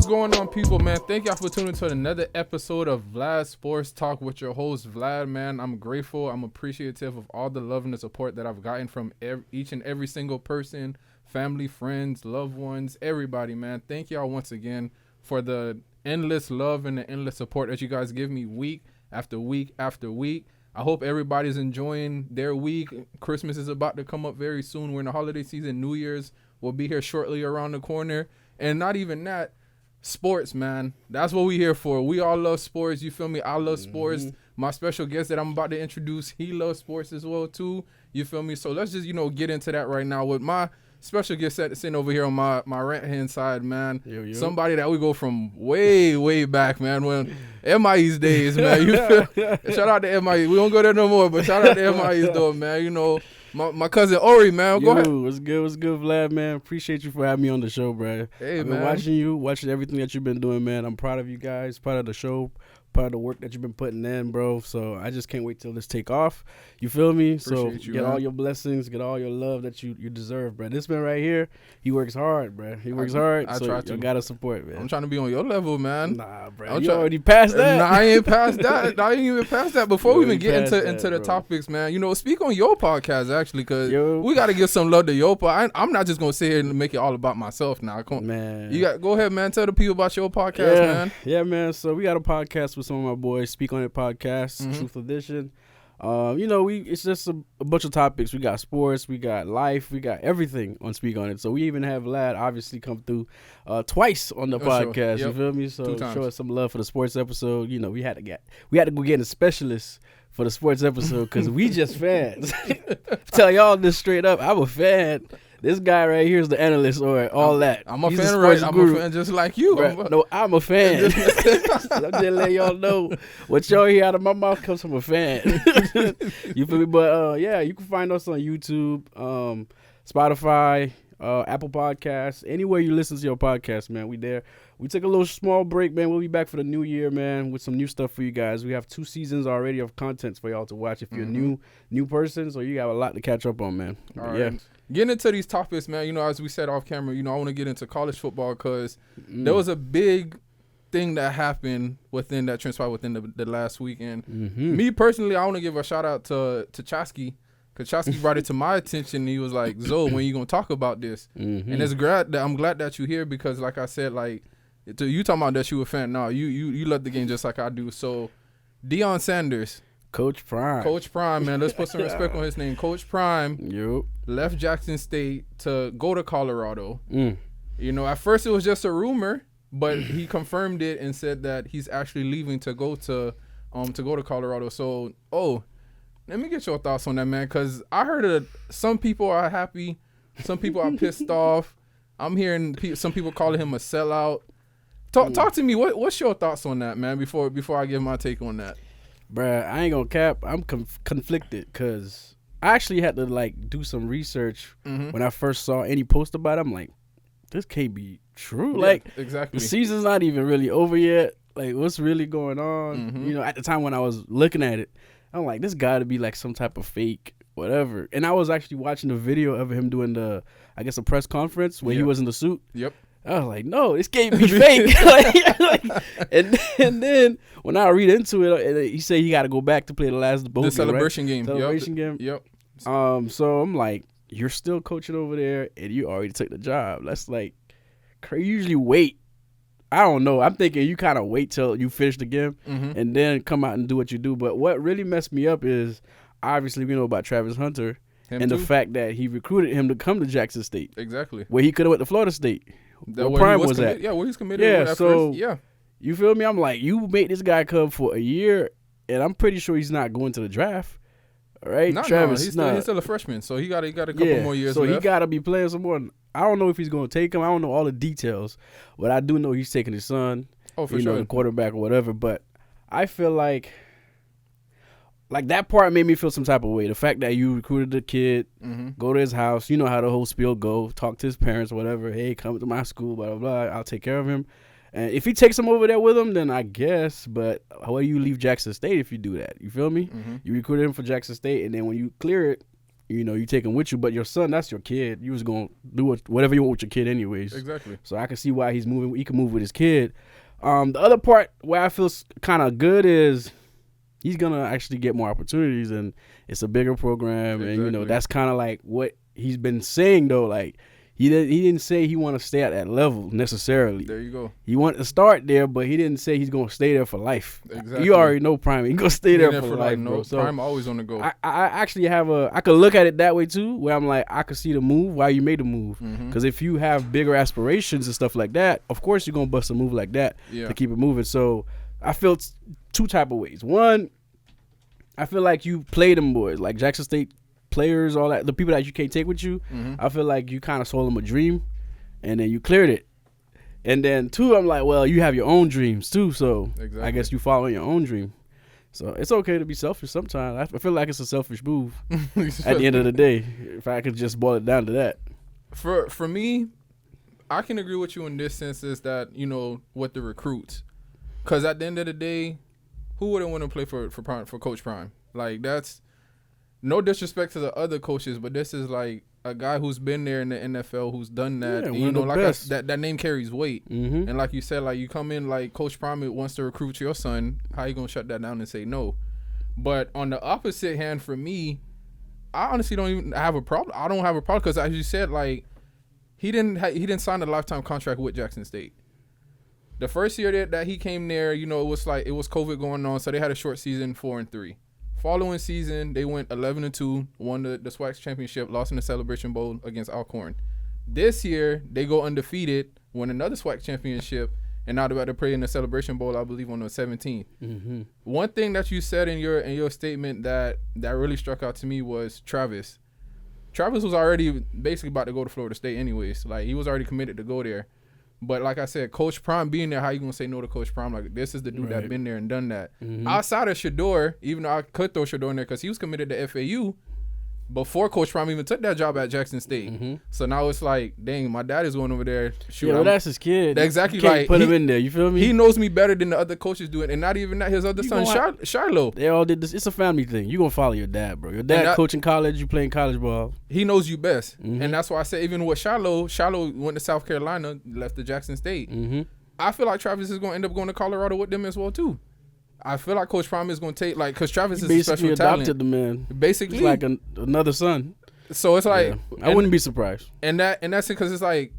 What's going on, people, man? Thank y'all for tuning to another episode of Vlad Sports Talk with your host, Vlad, man. I'm grateful. I'm appreciative of all the love and the support that I've gotten from each and every single person, family, friends, loved ones, everybody, man. Thank y'all once again for the endless love and the endless support that you guys give me week after week after week. I hope everybody's enjoying their week. Christmas is about to come up very soon. We're in the holiday season. New Year's will be here shortly around the corner. And not even that, sports, man. That's what we here for. We all love sports. You feel me? I love sports. My special guest that I'm about to introduce, he loves sports as well, too. You feel me? So let's just, get into that right now with my special guest sitting over here on my right-hand side, man. Yo. Somebody that we go from way, way back, man. When MIE's days, man. You feel? Shout out to MIE. We don't go there no more, but shout out to MIE's though, man. My cousin Ori, man. Go ahead. What's good, Vlad, man. Appreciate you for having me on the show, bro. Hey, I've been watching everything that you've been doing, man. I'm proud of you guys, proud of the show, proud of the work that you've been putting in, bro. So I just can't wait till this take off. You feel me? Get all your blessings, get all your love that you deserve, bro. This man right here, he works hard, bro. He works hard. I try to. You gotta support, man. I'm trying to be on your level, man. Nah, bro. You already passed that. Nah, I ain't past that. I ain't even past that. Before we even get into the topics, man, speak on your podcast, actually, because we got to give some love to your podcast. I'm not just going to sit here and make it all about myself now. Man. Go ahead, man. Tell the people about your podcast, man. Yeah, man. So we got a podcast with some of my boys, Speak on It podcast, Truth Edition. It's just a bunch of topics. We got sports, we got life, we got everything on Speak on It. So we even have Vlad obviously come through twice on the podcast. Sure. Yep. You feel me? So show us some love for the sports episode. We had to go get a specialist for the sports episode because we just fans. Tell y'all this straight up. I'm a fan. This guy right here is the analyst or all that. I'm a fan, right? I'm a fan just like you. No, I'm a fan. I'm just letting y'all know what y'all hear out of my mouth comes from a fan. You feel me? But you can find us on YouTube, Spotify, Apple Podcasts, anywhere you listen to your podcast, man. We there. We took a little small break, man. We'll be back for the new year, man, with some new stuff for you guys. We have 2 seasons already of content for y'all to watch if you're a new person, so you got a lot to catch up on, man. All right. Getting into these topics, man, as we said off camera, I want to get into college football because there was a big thing that happened that transpired within the last weekend. Me personally, I want to give a shout out to Chasky because Chasky brought it to my attention. And he was like, "Zoe, when you gonna talk about this?" And I'm glad that you're here because, like I said, like you talking about that you a fan. No, you love the game just like I do. So, Deion Sanders. Coach Prime, man. Let's put some respect on his name. Coach Prime left Jackson State to go to Colorado. At first it was just a rumor, but he confirmed it and said that he's actually leaving to go to Colorado. So, let me get your thoughts on that, man, because I heard that some people are happy, some people are pissed off. I'm hearing some people calling him a sellout. Talk to me. What's your thoughts on that, man? Before I give my take on that. Bruh, I ain't gonna cap. I'm conflicted because I actually had to do some research when I first saw any post about it. I'm like, this can't be true. Yeah, exactly. The season's not even really over yet. Like, what's really going on? At the time when I was looking at it, I'm like, this got to be some type of fake, whatever. And I was actually watching the video of him doing a press conference where he was in the suit. Yep. I was like, no, this can't be fake. And then when I read into it, he said he got to go back to play the last bowl game, celebration game. Celebration game. Yep. So I'm like, you're still coaching over there, and you already took the job. That's like, you usually wait. I don't know. I'm thinking you kind of wait till you finish the game and then come out and do what you do. But what really messed me up is, obviously, we know about Travis Hunter the fact that he recruited him to come to Jackson State. Exactly. Where he could have went to Florida State. Where Prime was at. Yeah, where he's committed. Yeah, so you feel me? I'm like, you made this guy come for a year, and I'm pretty sure he's not going to the draft. All right, Travis. He's still a freshman, so he got a couple more years. So left. He got to be playing some more. I don't know if he's going to take him. I don't know all the details, but I do know he's taking his son. Oh, for sure. The quarterback or whatever. But I feel like that part made me feel some type of way. The fact that you recruited the kid, go to his house, you know how the whole spiel go, talk to his parents or whatever. Hey, come to my school, blah, blah, blah. I'll take care of him. And if he takes him over there with him, then I guess. But how do you leave Jackson State if you do that? You feel me? You recruited him for Jackson State, and then when you clear it, you take him with you. But your son, that's your kid. You was gonna do whatever you want with your kid, anyways. Exactly. So I can see why he's moving. He can move with his kid. The other part where I feel kind of good is he's gonna actually get more opportunities, and it's a bigger program, Exactly. and that's kind of like what he's been saying though. Like he didn't say he want to stay at that level necessarily. There you go. He wanted to start there, but he didn't say he's gonna stay there for life. Exactly. You already know Prime. He gonna stay there for life, no, bro. So Prime always on the go. I actually I could look at it that way too, where I'm like, I could see the move, why you made the move. Because if you have bigger aspirations and stuff like that, of course you're gonna bust a move like that to keep it moving. So I feel two type of ways. One, I feel like you play them boys, like Jackson State players, all that, the people that you can't take with you. I feel like you kind of sold them a dream, and then you cleared it. And then two, I'm like, well, you have your own dreams too, so I guess you follow your own dream. So it's okay to be selfish sometimes. I feel like it's a selfish move at the end of the day, if I could just boil it down to that. For me, I can agree with you in this sense is that, with the recruits. Because at the end of the day, who wouldn't want to play for Coach Prime? Like, that's no disrespect to the other coaches, but this is like a guy who's been there in the NFL, who's done that. Yeah, and, like that name carries weight. And like you said, like you come in like Coach Prime wants to recruit your son. How you gonna shut that down and say no? But on the opposite hand, for me, I honestly don't even have a problem. I don't have a problem because, as you said, like he didn't sign a lifetime contract with Jackson State. The first year that he came there, it was COVID going on, so they had a short season, 4-3. Following season, they went 11-2, won the SWAC championship, lost in the Celebration Bowl against Alcorn. This year, they go undefeated, win another SWAC championship, and now they're about to play in the Celebration Bowl, I believe, on the 17th. One thing that you said in your statement that really struck out to me was Travis. Travis was already basically about to go to Florida State anyways. Like, he was already committed to go there. But like I said, Coach Prime being there, how you going to say no to Coach Prime? Like, this is the dude that been there and done that. Outside of Shador, even though I could throw Shador in there because he was committed to FAU before Coach Prime even took that job at Jackson State. So now it's like, dang, my dad is going over there. Shoot, well, that's his kid. Exactly. You can't like, put him in there. You feel me? He knows me better than the other coaches do it. And not even that, his other son, Shiloh. They all did this. It's a family thing. You going to follow your dad, bro. Your dad coaching college, you playing college ball. He knows you best. And that's why I say, even with Shiloh went to South Carolina, left to Jackson State. I feel like Travis is going to end up going to Colorado with them as well, too. I feel like Coach Prime is going to take, like, because Travis is a special talent. Adopted the man. Basically. It's like another son. So it's like, I wouldn't be surprised. And that's it, because it's like,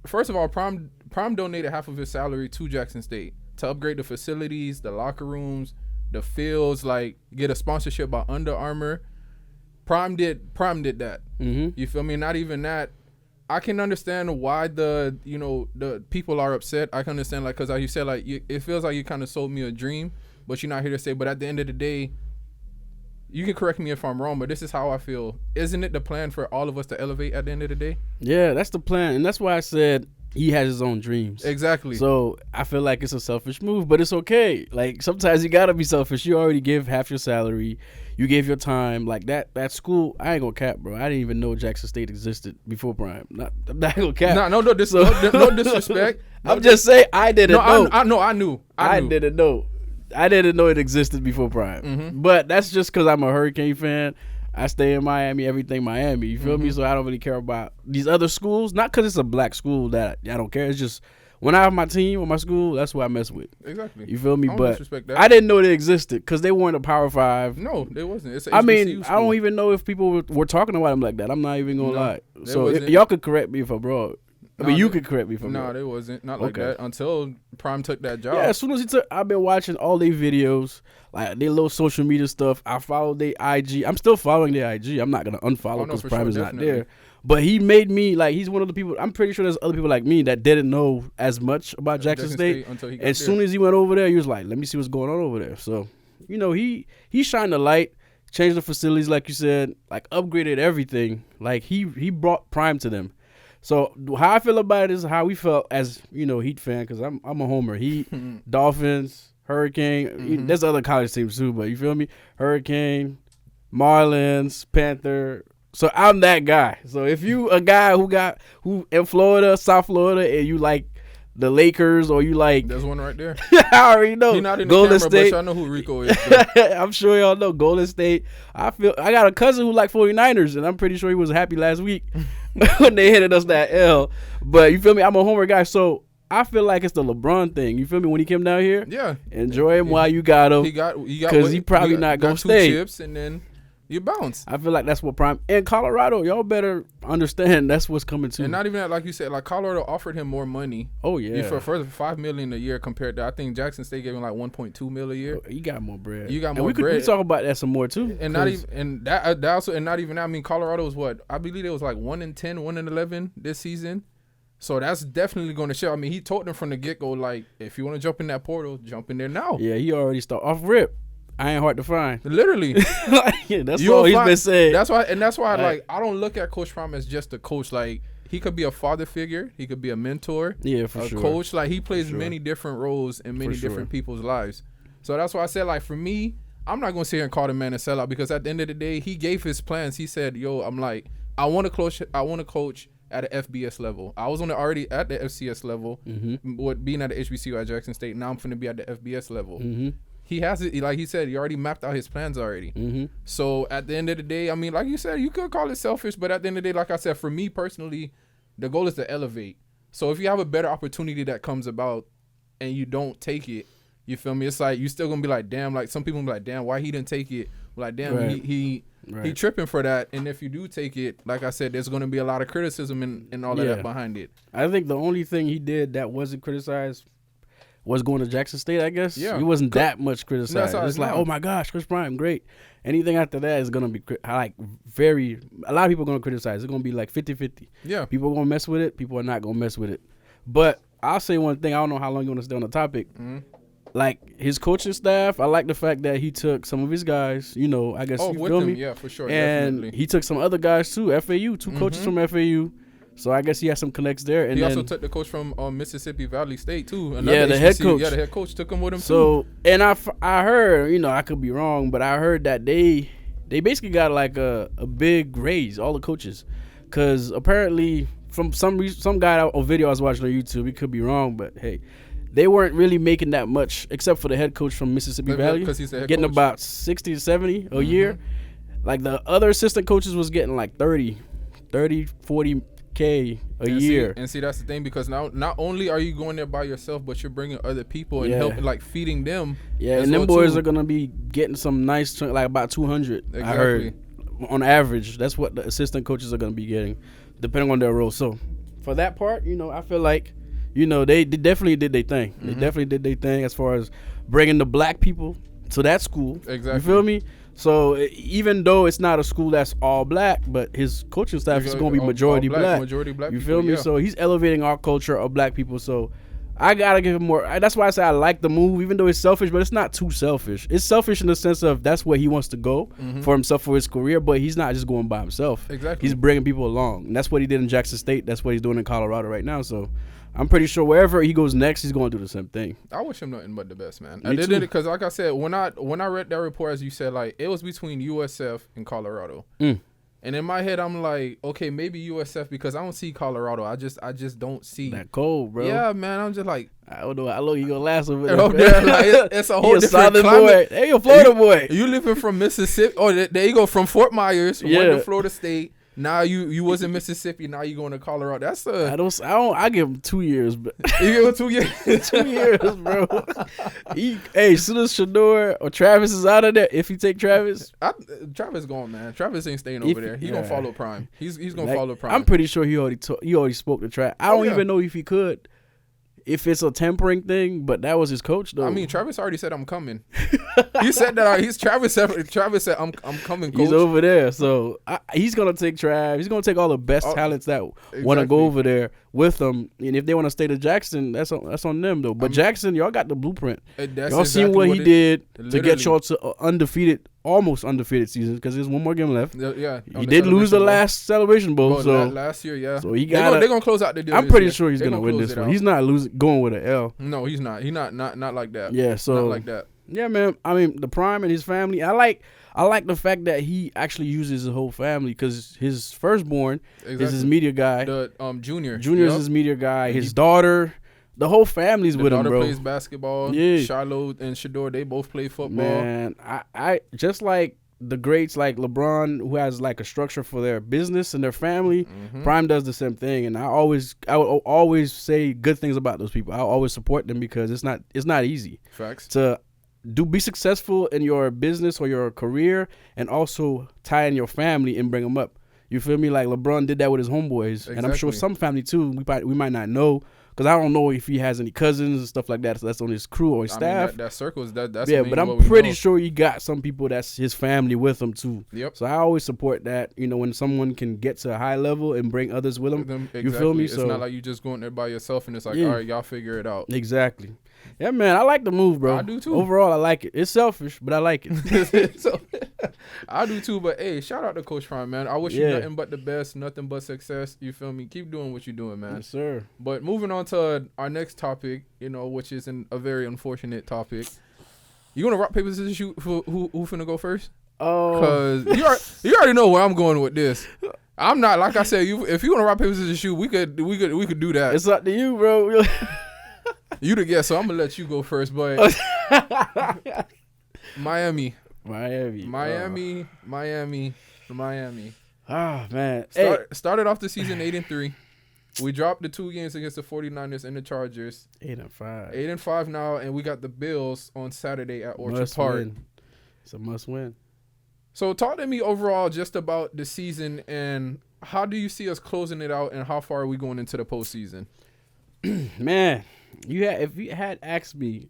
first of all, Prime donated half of his salary to Jackson State to upgrade the facilities, the locker rooms, the fields, like get a sponsorship by Under Armour. Prime did that. You feel me? Not even that. I can understand why the people are upset. I can understand, like, because like you said, like it feels like you kind of sold me a dream, but you're not here to say. But at the end of the day, you can correct me if I'm wrong, but this is how I feel. Isn't it the plan for all of us to elevate at the end of the day? Yeah, that's the plan. And that's why I said he has his own dreams. Exactly. So I feel like it's a selfish move, but it's okay. Like, sometimes you got to be selfish. You already give half your salary. You gave your time. Like, that school, I ain't going to cap, bro. I didn't even know Jackson State existed before Prime. I'm not going to cap. No disrespect. I'm just saying I didn't know. I knew. I didn't know. I didn't know it existed before Prime. But that's just because I'm a Hurricane fan. I stay in Miami, everything Miami. You feel me? So I don't really care about these other schools. Not because it's a black school that I don't care. It's just when I have my team or my school, that's what I mess with. Exactly. You feel me? But that. I didn't know they existed because they weren't a Power 5. No, they wasn't. It's I don't even know if people were talking about them like that. I'm not even going to lie. So y'all could correct me if I'm wrong. You could correct me if I'm wrong. No, they wasn't. Not like that until Prime took that job. Yeah, as soon as he took, I've been watching all their videos, like their little social media stuff. I followed their IG. I'm still following their IG. I'm not going to unfollow because Prime is not there. But he made me, like, he's one of the people, I'm pretty sure there's other people like me that didn't know as much about Jackson State. Until he got as soon as he went over there, he was like, let me see what's going on over there. So, he shined the light, changed the facilities, like you said, like upgraded everything. Like, he brought Prime to them. So how I feel about it is how we felt as, Heat fan, because I'm a homer. Heat, Dolphins, Hurricane. There's other college teams too, but you feel me? Hurricane, Marlins, Panther. So I'm that guy. So if you a guy who in Florida, South Florida, and you like the Lakers or you like. There's one right there. I already know. He's not in the Golden camera, State. but y'all know who Rico is. I'm sure y'all know Golden State. I got a cousin who like 49ers, and I'm pretty sure he was happy last week when they handed us that L. But you feel me? I'm a homer guy, so I feel like it's the LeBron thing. You feel me? When he came down here, Yeah. enjoy him while you got him. He got because he probably not gonna stay. 2 chips and then you bounce. I feel like that's what prime in Colorado. Y'all better understand that's what's coming too. And not even that, like you said, like Colorado offered him more money. Oh yeah, for further $5 million a year compared to I think Jackson State gave him like $1.2 million a year. You got more bread. You got and more bread. We talk about that some more too. And not even and that also and not even that. I mean, Colorado was what I believe it was like 1-10, 1-11 this season. So that's definitely going to show. I mean, he told them from the get go, like, if you want to jump in that portal, jump in there now. Yeah, he already started off rip. I ain't hard to find. Literally. That's all he's been saying. That's why like I don't look at Coach Prime as just a coach. Like, he could be a father figure. He could be a mentor. Yeah, for sure. A coach. Like, he plays many different roles in many different people's lives. So that's why I said, like, for me, I'm not going to sit here and call the man a sellout because at the end of the day, he gave his plans. He said, yo, I'm like, I want to coach at an FBS level. I was already at the FCS level, with being at the HBCU at Jackson State. Now I'm finna be at the FBS level. He has it, like he said, he already mapped out his plans already. So at the end of the day, I mean, like you said, you could call it selfish, but at the end of the day, like I said, for me personally, the goal is to elevate. So if you have a better opportunity that comes about and you don't take it, you feel me? It's like you still gonna be like, damn. Like some people be like, damn, why he didn't take it? Like, damn, he tripping for that. And if you do take it, like I said, there's gonna be a lot of criticism and all of that behind it. I think the only thing he did that wasn't criticized was going to Jackson State, I guess. Yeah. He wasn't that much criticized. It's like, no. oh my gosh, Chris Prime, great. Anything after that is going to be a lot of people are going to criticize. It's going to be like 50-50. Yeah. People are going to mess with it. People are not going to mess with it. But I'll say one thing. I don't know how long you want to stay on the topic. Like his coaching staff, I like the fact that he took some of his guys, you know, I guess you with feel him, me? yeah, for sure. And definitely. he took some other guys too, FAU, two coaches from FAU. So I guess he has some connects there. And he then, also took the coach from Mississippi Valley State too. The head coach. Yeah, the head coach took him with him too. So, and I heard, you know, I could be wrong, but I heard that they basically got like a big raise, all the coaches, because apparently from some guy or video I was watching on YouTube, it could be wrong, but hey, they weren't really making that much except for the head coach from Mississippi Valley, because he's the head getting coach. about 60 to 70 a year. Like the other assistant coaches was getting like 30, 40K a year. See, that's the thing, because now not only are you going there by yourself, but you're bringing other people and helping, like feeding them. Yeah, and them boys are gonna be getting some nice, like about 200. Exactly. I heard on average. That's what the assistant coaches are gonna be getting, depending on their role. So for that part, you know, I feel like, you know, they definitely did their thing. They definitely did their thing as far as bringing the black people to that school. Exactly. You feel me? So even though it's not a school that's all black, but his coaching staff is going to be majority black. Majority black. You people, feel me? So he's elevating our culture of black people. So I gotta give him more. That's why I say I like the move, even though it's selfish, but it's not too selfish. It's selfish in the sense of that's where he wants to go for himself, for his career, but he's not just going by himself. Exactly. He's bringing people along. And that's what he did in Jackson State. That's what he's doing in Colorado right now. So I'm pretty sure wherever he goes next, he's going to do the same thing. I wish him nothing but the best, man. Me I did too. it because, like I said, when I read that report, as you said, like it was between USF and Colorado. And in my head, I'm like, okay, maybe USF because I don't see Colorado. I just don't see that cold, bro. Yeah, man. I'm just like, I don't know how long you gonna last over there. Like, it's a whole different boy. climate. Hey, a Florida boy. You living from Mississippi? Oh, there you go, from Fort Myers, went to Florida State. Now you was in Mississippi. Now you going to Colorado. That's I give him 2 years, but you give him 2 years. 2 years, bro. As soon as Shador or Travis is out of there, if he take Travis, Travis gone, man. Travis ain't staying over there. He gonna follow Prime. He's gonna follow Prime. I'm pretty sure he already spoke to Travis. I don't even know if he could. If it's a tempering thing, but that was his coach though. I mean, Travis already said I'm coming. He said that. Travis said I'm coming. Coach. He's over there, so he's gonna take Trav. He's gonna take all the best talents that want to go over there with him. And if they want to stay to Jackson, that's on them though. But Jackson, y'all got the blueprint. Y'all seen what he did to get y'all to almost undefeated season because there's one more game left. Yeah, he did lose the last Celebration Bowl. So last year, yeah. So they're gonna close out the deal. I'm pretty sure he's gonna win this one. He's not going with an L. No, he's not. He's not like that. Yeah, so not like that. Yeah, man. I mean, the Prime and his family. I like the fact that he actually uses his whole family because his firstborn is his media guy. The Junior. Junior's his media guy. His daughter, The whole family's The with him, daughter bro. plays basketball. Yeah. Shiloh and Shador, they both play football. Man, I just like the greats like LeBron, who has like a structure for their business and their family. Prime does the same thing, and I will always say good things about those people. I always support them because it's not easy Facts. to be successful in your business or your career, and also tie in your family and bring them up. You feel me? Like LeBron did that with his homeboys, and I'm sure Exactly. some family too. We might not know, because I don't know if he has any cousins and stuff like that. So that's on his crew or his staff. That circles that's Yeah, mainly but I'm what we pretty know. sure he got some people that's his family with him too. Yep. So I always support that. You know, when someone can get to a high level and bring others with them. Exactly. You feel me? It's So not like you just going there by yourself and it's like, Yeah. all right, y'all figure it out. exactly. Yeah, man, I like the move, bro. I do too. Overall, I like it. It's selfish, but I like it. So I do too, but hey, shout out to Coach Prime, man. I wish you Yeah. nothing but the best, nothing but success. You feel me? Keep doing what you're doing, man. Yes, sir. But moving on to our next topic, which is a very unfortunate topic. You gonna rock paper scissors shoot for who finna go first? Oh, Cause you already know where I'm going with this. I'm not, like I said, if you wanna rock paper scissors shoot, we could do that. it's up to you, bro. You the guest, so I'm gonna let you go first. But Miami. Ah, man. Hey. Started off the season 8-3. We dropped the 2 games against the 49ers and the Chargers. 8-5. 8-5 now, and we got the Bills on Saturday at Orchard Must Park. win. It's a must win. So talk to me overall just about the season, and how do you see us closing it out, and how far are we going into the postseason? Man, if you had asked me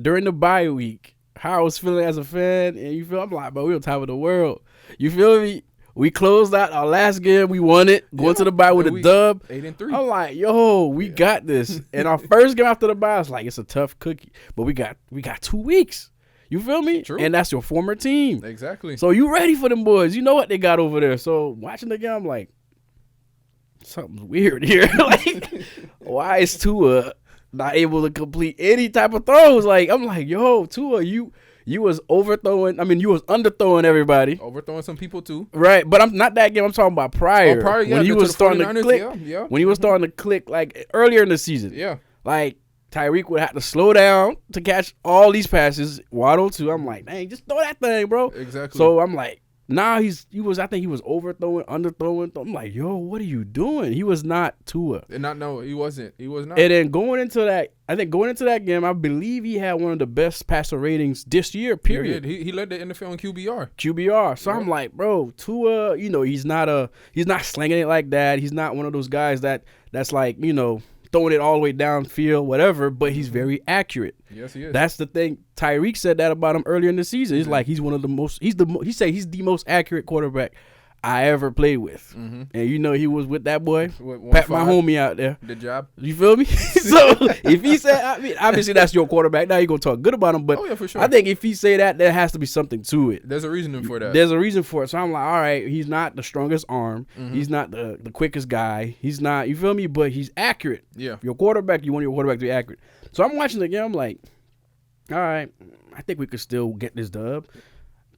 during the bye week how I was feeling as a fan, and I'm like, bro, we on top of the world. You feel me? We closed out our last game. We won it. Going to the bye with a dub. 8-3. I'm like, yo, we got this. And our first game after the bye, I was like, it's a tough cookie, but we got 2 weeks. You feel me? True. And that's your former team. Exactly. So you ready for them boys? You know what they got over there. So watching the game, I'm like, something's weird here. Like, why is Tua not able to complete any type of throws? Like, I'm like, yo, Tua, you was overthrowing. I mean, you was underthrowing everybody. Overthrowing some people too. Right, but I'm not that game. I'm talking about prior. Yeah, when he was starting to click. Yeah. When he was starting to click, like earlier in the season. Yeah. Like Tyreek would have to slow down to catch all these passes. Waddle too. I'm like, dang, just throw that thing, bro. Exactly. So I'm like, nah, I think he was overthrowing, underthrowing. I'm like, yo, what are you doing? He was not Tua. No, he wasn't. He was not. And then going into that game, I believe he had one of the best passer ratings this year, period. He led the NFL in QBR. So I'm like, bro, Tua, he's not slinging it like that. He's not one of those guys that's like, throwing it all the way downfield, whatever, but he's very accurate. Yes, he is. That's the thing. Tyreek said that about him earlier in the season. He's like, he's one of the most, he said he's the most accurate quarterback I ever played with. Mm-hmm. And he was with that boy, Pat, my homie out there. Good job. You feel me? So if he said, obviously that's your quarterback. Now you're going to talk good about him, but oh, yeah, for sure. I think if he say that, there has to be something to it. There's a reasoning for that. There's a reason for it. So I'm like, all right, he's not the strongest arm. Mm-hmm. He's not the quickest guy. He's not, you feel me? But he's accurate. Yeah. Your quarterback, you want your quarterback to be accurate. So I'm watching the game. I'm like, all right, I think we could still get this dub.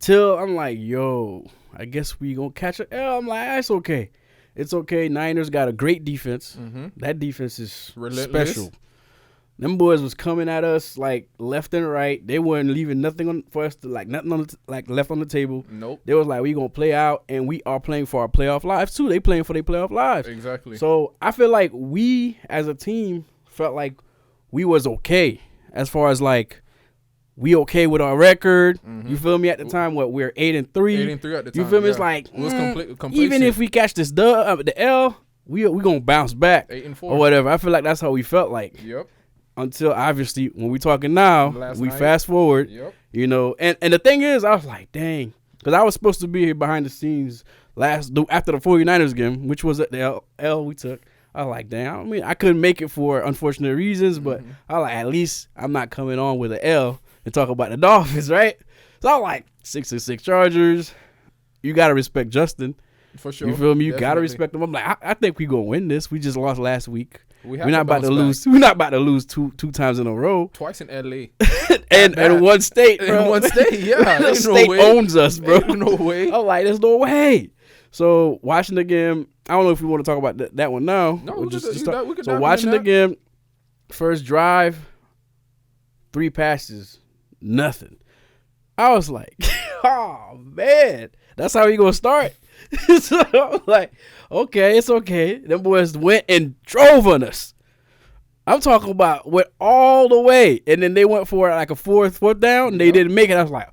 Till I'm like, yo, I guess we gonna catch an L. I'm like, it's okay. It's okay. Niners got a great defense. Mm-hmm. That defense is Relentless. special. Them boys was coming at us like left and right. They weren't leaving nothing on for us to nothing on left on the table. Nope. They was like, we gonna play out, and we are playing for our playoff lives too. They playing for their playoff lives. Exactly. So I feel like we as a team felt like we was okay as far as like we okay with our record. Mm-hmm. You feel me? At the time, we're 8-3. 8-3 at the time. You feel me? Yeah. It's like It was complacent. even if we catch this the L, we gonna bounce back 8-4 or whatever. I feel like that's how we felt like. Yep. Until obviously when we talking now, Last we night. fast forward. Yep. And the thing is, I was like, dang, because I was supposed to be here behind the scenes after the 49ers game, which was at the L we took. I was like, damn. I mean, I couldn't make it for unfortunate reasons, but I was like, at least I'm not coming on with an L and talk about the Dolphins, right? So I was like, 6-6 Chargers. You gotta respect Justin. For sure. You feel me? You Definitely. gotta respect him. I'm like, I think we gonna win this. We just lost last week. We're not about to lose. We're not about to lose two times in a row. Twice in LA. and one state, bro. In one state, yeah. The Ain't state no way. owns us, bro. Ain't no way. I'm like, there's no way. So watching the game, I don't know if we want to talk about that one now. No, Or we could so dive into watching the that. game, First drive, 3 passes, nothing. I was like, oh, man. That's how we going to start? So I was like, okay, it's okay. Them boys went and drove on us. I'm talking about went all the way. And then they went for like a fourth down, and they didn't make it. I was like,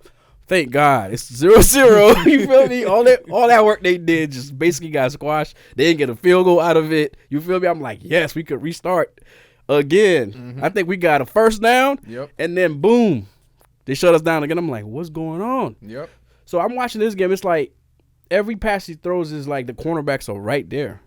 thank God. It's 0-0. You feel me? All that work they did just basically got squashed. They didn't get a field goal out of it. You feel me? I'm like, yes, we could restart again. Mm-hmm. I think we got a first down. Yep. And then, boom, they shut us down again. I'm like, what's going on? Yep. So I'm watching this game. It's like every pass he throws is like the cornerbacks are right there.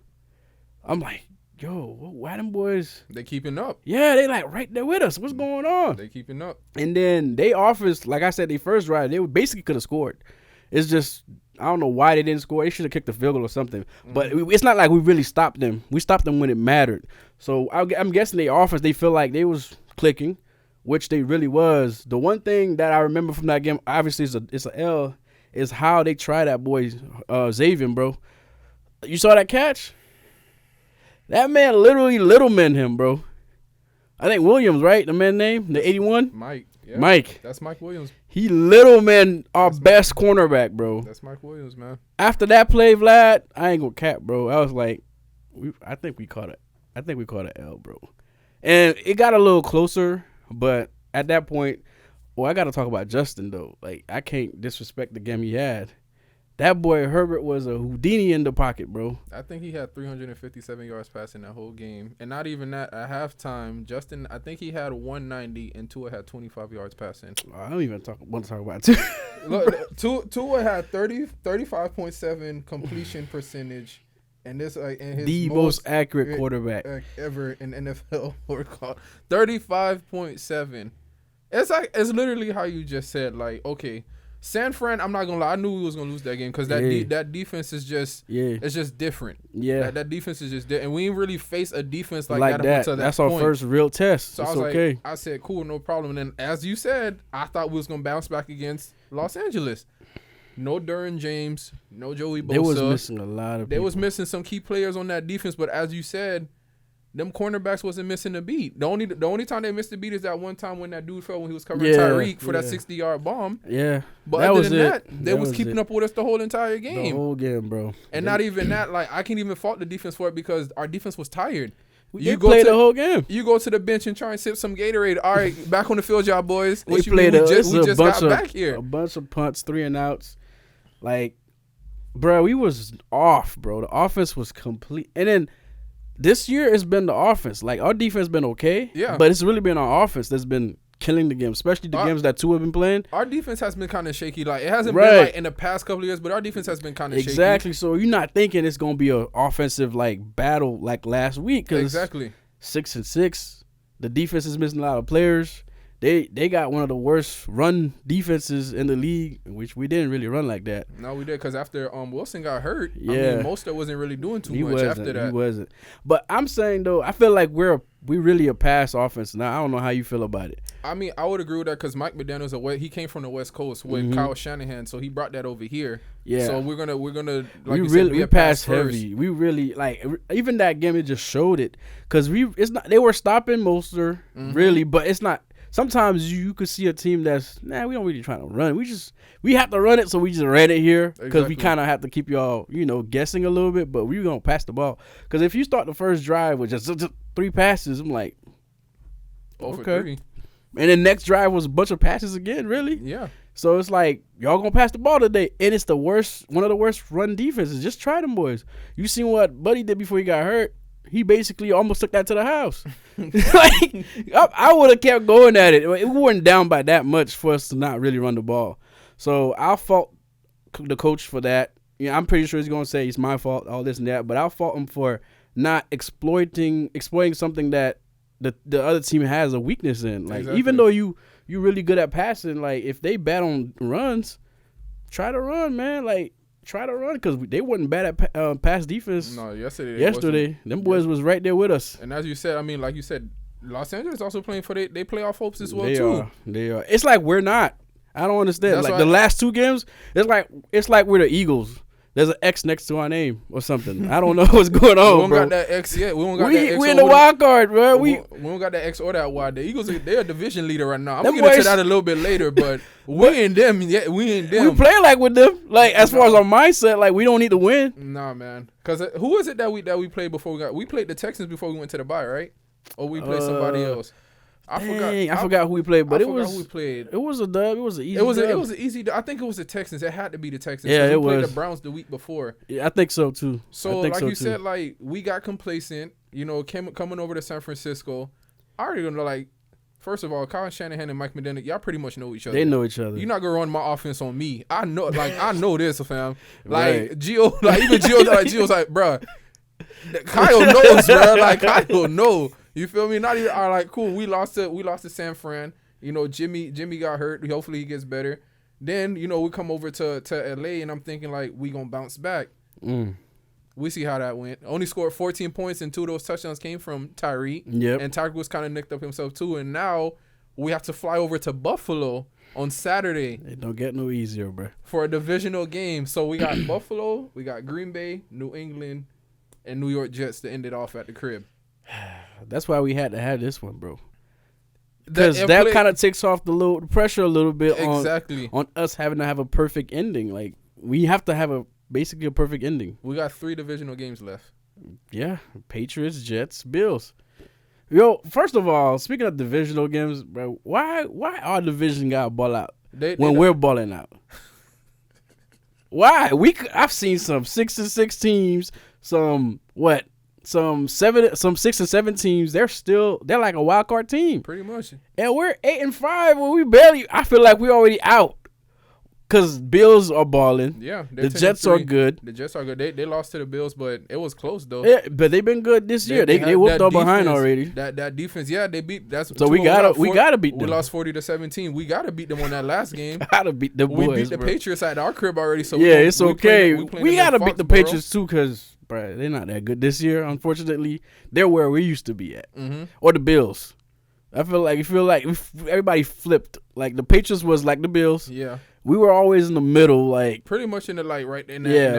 I'm like, yo, why them boys? They keeping up. Yeah, they like right there with us. What's going on? They keeping up. And then they offers, like I said, they first drive, they basically could have scored. It's just, I don't know why they didn't score. They should have kicked the field goal or something. Mm-hmm. But it's not like we really stopped them. We stopped them when it mattered. So I'm guessing they offers, they feel like they was clicking, which they really was. The one thing that I remember from that game, obviously it's a L, is how they try that boy Xavier, bro. You saw that catch? That man literally little man him, bro. I think Williams, right? The man name? The 81? Mike. Yeah. Mike. That's Mike Williams. He little man our best cornerback, bro. That's Mike Williams, man. After that play, Vlad, I ain't gonna cap, bro. I was like, I think we caught an L, bro. And it got a little closer, but at that point, I got to talk about Justin, though. Like, I can't disrespect the game he had. That boy Herbert was a Houdini in the pocket, bro. I think he had 357 yards passing that whole game. And not even that, at halftime, Justin, I think he had 190 and Tua had 25 yards passing. I don't even want to talk about Tua. Look, Tua had 35.7 completion percentage. And this and his the most accurate quarterback ever in NFL called 35.7. It's literally how you just said, like, okay, San Fran, I'm not gonna lie, I knew we was gonna lose that game because that defense is just it's just different. Yeah, that defense is just different, and we didn't really face a defense like that. Until That's our first real test. So it's I was okay. like, I said, cool, no problem. And then, as you said, I thought we was gonna bounce back against Los Angeles. No Derwin James, no Joey Bosa. They was missing a lot of people. They was missing some key players on that defense, but as you said, them cornerbacks wasn't missing a beat. The only time they missed a beat is that one time when that dude fell when he was covering Tyreek for that 60-yard bomb. Yeah. But other than that, they was keeping up with us the whole entire game. The whole game, bro. And not even that, like, I can't even fault the defense for it because our defense was tired. They played the whole game. You go to the bench and try and sip some Gatorade. All right, back on the field, y'all boys. We just got back here. A bunch of punts, 3 and outs. Like, bro, we was off, bro. The offense was complete. And then this year it's been the offense. Like, our defense been okay. Yeah. But it's really been our offense that's been killing the game, especially the games that Tua have been playing. Our defense has been kind of shaky. Like, it hasn't been like in the past couple of years, but our defense has been kind of shaky. Exactly. So you're not thinking it's gonna be an offensive like battle like last week. Exactly. 6-6. The defense is missing a lot of players. They got one of the worst run defenses in the league, which we didn't really run like that. No, we did because after Wilson got hurt, I mean, Mostert wasn't really doing too much after that. He wasn't. But I'm saying, though, I feel like we really a pass offense now. I don't know how you feel about it. I mean, I would agree with that because Mike McDaniel's he came from the West Coast with Kyle Shanahan, so he brought that over here. Yeah. So we're gonna like you said, be a pass heavy. We really like even that game. It just showed it because they were stopping Mostert really, but it's not. Sometimes you could see a team that's, we don't really try to run. We have to run it, so we just ran it here because we kind of have to keep y'all, guessing a little bit, but we're going to pass the ball. Because if you start the first drive with just 3 passes, I'm like, okay. And the next drive was a bunch of passes again, really? Yeah. So it's like, y'all going to pass the ball today, and it's one of the worst run defenses. Just try them, boys. You seen what Buddy did before he got hurt? He basically almost took that to the house. Like, I would have kept going at it. It wasn't down by that much for us to not really run the ball. So I'll fault the coach for that. I'm pretty sure he's going to say it's my fault, all this and that. But I'll fault him for not exploiting something that the other team has a weakness in. Like, even though you really good at passing, like, if they bet on runs, try to run, man. Like, try to run because they wasn't bad at pass defense. No, yesterday, them boys was right there with us. And as you said, I mean, like you said, Los Angeles also playing for they playoff hopes as well too. They are. It's like we're not. I don't understand. Like the last 2 games, it's like we're the Eagles. There's an X next to our name or something. I don't know what's going on, We don't bro. got that X yet. We don't got that X. We in the wild card, bro. We don't got that X or that Y. The Eagles, they're a division leader right now. I'm Them gonna get into boys- that a little bit later, but we ain't them. Yeah, we ain't them. We play like with them. Like as far as our mindset, like we don't need to win. Nah, man. Cause who was it that we played before we got? We played the Texans before we went to the bye, right? Or we played somebody else. I forgot who we played, but who we played. It was a dub. It was an easy. It was dub. an easy. I think it was the Texans. It had to be the Texans. Yeah, we played was. the Browns the week before. Yeah, I think so too. So like you said, like we got complacent. You know, coming over to San Francisco. I already know, like, first of all, Kyle Shanahan and Mike McDaniel, y'all pretty much know each other. They know each other. You're not gonna run my offense on me. I know, like, I know this, fam. Like Right. Gio, like even Gio's like, bruh, Kyle knows, bruh. Like Kyle know. You feel me? Not even. All right, cool. We lost to San Fran. You know, Jimmy got hurt. Hopefully he gets better. Then, you know, we come over to LA and I'm thinking like we gonna bounce back. We see how that went. Only scored 14 points and 2 of those touchdowns came from Tyreek. Yep. And Tyreek was kind of nicked up himself too. And now we have to fly over to Buffalo on Saturday It don't get no easier, bro. for a divisional game. So we got Buffalo, we got Green Bay, New England, and New York Jets to end it off at the crib. That's why we had to have this one, bro. Because that kind of takes off the pressure a little bit on us having to have a perfect ending. Like we have to have basically a perfect ending. We got 3 divisional games left. Yeah, Patriots, Jets, Bills. Yo, first of all, speaking of divisional games, bro, why our division got ball out when we're balling out? Why? I've seen some 6-6 teams, some 6 and 7 teams. They're like a wild card team, Pretty much. and we're 8-5 when we barely. I feel like we're already out. Because Bills are balling. Yeah. The Jets are good. The Jets are good. They lost to the Bills, but it was close, though. Yeah, but they've been good this year. They whooped up behind already. That defense, yeah, they beat. That's So we gotta beat them. We lost 40-17. We gotta beat them on that last game. Gotta beat the boys. We beat the Patriots at our crib already. So yeah, it's okay. We gotta beat the Foxborough. Patriots too, because they're not that good this year. Unfortunately, they're where we used to be at, Mm-hmm. or the Bills. I feel like everybody flipped. Like the Patriots was like the Bills. Yeah. We were always in the middle, like Pretty much in the light, right?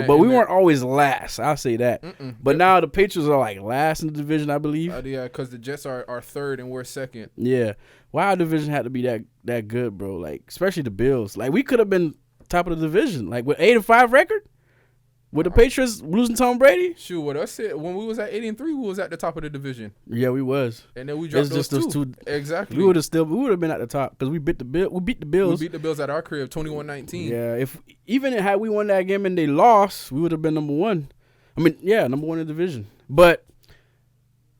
but we weren't always last. I'll say that. Mm-mm. But now the Patriots are like last in the division, I believe. Yeah, because the Jets are third and we're second. Yeah. Why our division had to be that good, bro? Like, especially the Bills. Like, we could have been top of the division. Like, with 8-5 record? With the Patriots losing Tom Brady? Shoot, what us said when we was at 8-3, we was at the top of the division, Yeah, we was. and then we dropped It's those just two. those two. Exactly. We would have been at the top because we beat the Bills. We beat the Bills. We beat the Bills at our crib, 21-19. Yeah, even had we won that game and they lost, we would have been number one. I mean, yeah, number one in the division. But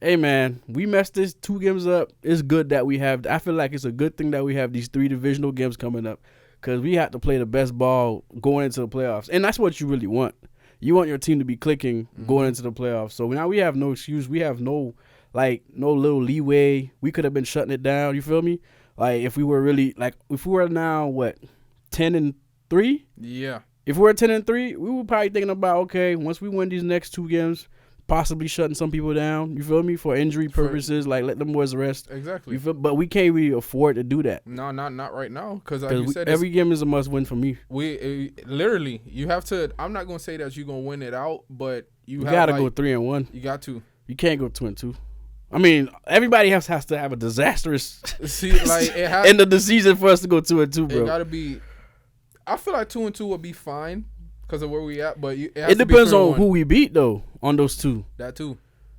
hey, man, we messed this 2 games up. It's good that we have. I feel like it's a good thing that we have these 3 divisional games coming up because we have to play the best ball going into the playoffs, and that's what you really want. You want your team to be clicking going into the playoffs. So now we have no excuse. We have no little leeway. We could have been shutting it down. You feel me? Like if we were really if we were now 10-3. Yeah. If we were 10-3, we were probably thinking about once we win these next 2 games, possibly shutting some people down. You feel me? For injury purposes, like let them boys rest. Exactly. You feel? But we can't really afford to do that. No, not right now. Because like you said, every game is a must win for me. Literally, you have to. I'm not gonna say that you're gonna win it out, but you gotta go 3-1. You got to. You can't go 2-2. I mean, everybody has to have a disastrous end of the season for us to go 2-2, bro. It gotta be. I feel like 2-2 would be fine because of where we at, but it depends on who we beat though. On those 2, that too.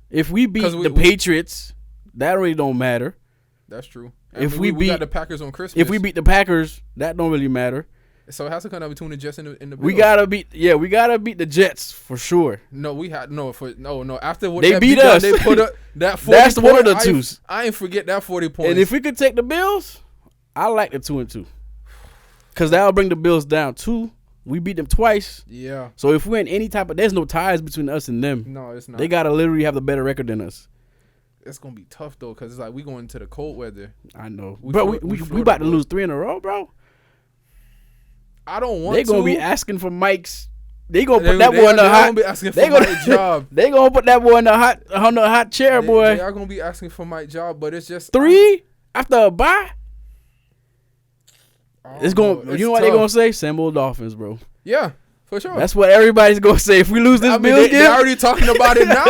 If we beat the Patriots, that really don't matter. That's true. If we beat got the Packers on Christmas, if we beat the Packers, that don't really matter. So it has to come down between the Jets and the Bills. We gotta beat the Jets for sure. No, after what they beat us, they put up that 40 that's one of the 2s. I ain't forget that 40 points. And if we could take the Bills, I like the 2-2, because that'll bring the Bills down 2. We beat them twice. Yeah. So if we're in any there's no ties between us and them. No, it's not. They gotta literally have the better record than us. It's gonna be tough though, because it's like we going into the cold weather. I know, bro. We about to lose 3 in a row, bro. I don't want. They're gonna be asking for mics. They gonna put that boy in the hot. Gonna be asking for Mike job. They gonna put that boy in the hot chair, boy. They are gonna be asking for Mike job, but it's just 3 after a bye. It's going. You know what they gonna say? Same old Dolphins, bro. Yeah, For sure. That's what everybody's gonna say. If we lose this Bills game, they're already talking about it now.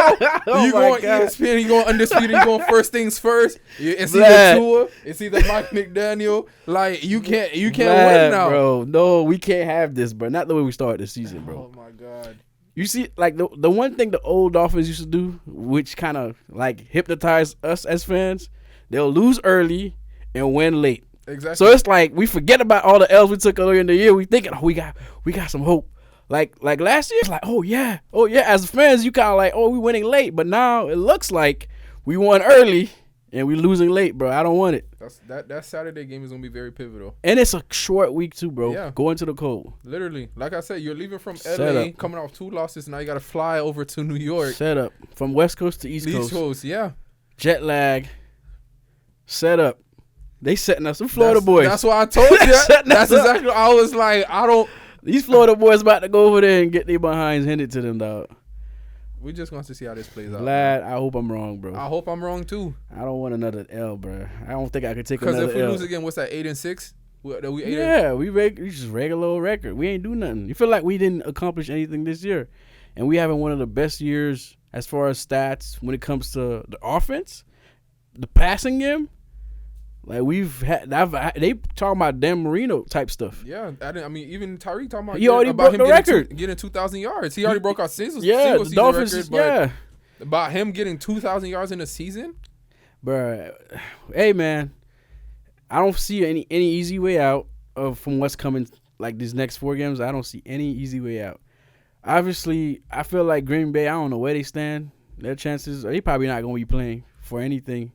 Oh You my going God. ESPN, you going undisputed, you going first things first. It's either Tua, it's either Mike McDaniel. Like you can't win now, bro. No, we can't have this, bro. Not the way we started the season, bro. Oh my God. You see, like the one thing the old Dolphins used to do, which kind of like hypnotized us as fans, they'll lose early and win late. Exactly. So it's like we forget about all the L's we took earlier in the year. We thinking, we got some hope. Like last year, it's like, oh yeah. As fans, you kind of like, we winning late, but now it looks like we won early and we losing late, bro. I don't want it. That Saturday game is gonna be very pivotal. And it's a short week too, bro. Yeah. Going to the cold. Literally, like I said, you're leaving from Set LA, up. coming off 2 losses. Now you got to fly over to New York. Set up from West Coast to East East Coast. Coast, yeah. Jet lag. Set up. They setting us some Florida boys. That's what I told you. That's exactly what I was like. These Florida boys about to go over there and get their behinds handed to them, dog. We just want to see how this plays out. Glad. I hope I'm wrong, bro. I hope I'm wrong too. I don't want another L, bro. I don't think I could take another L. Because if we lose again, what's that? 8-6. We just regular old record. We ain't do nothing. You feel like we didn't accomplish anything this year, and we having one of the best years as far as stats when it comes to the offense, the passing game. Like they talking about Dan Marino type stuff. Yeah, I mean, even Tyreek talking about he already broke the record, getting 2,000 yards. He already broke our single the season Dolphins. record. But about him getting 2,000 yards in a season, bro. Hey man, I don't see any easy way out from what's coming. Like these next 4 games, I don't see any easy way out. Obviously, I feel like Green Bay. I don't know where they stand. Their chances, they probably not gonna be playing for anything.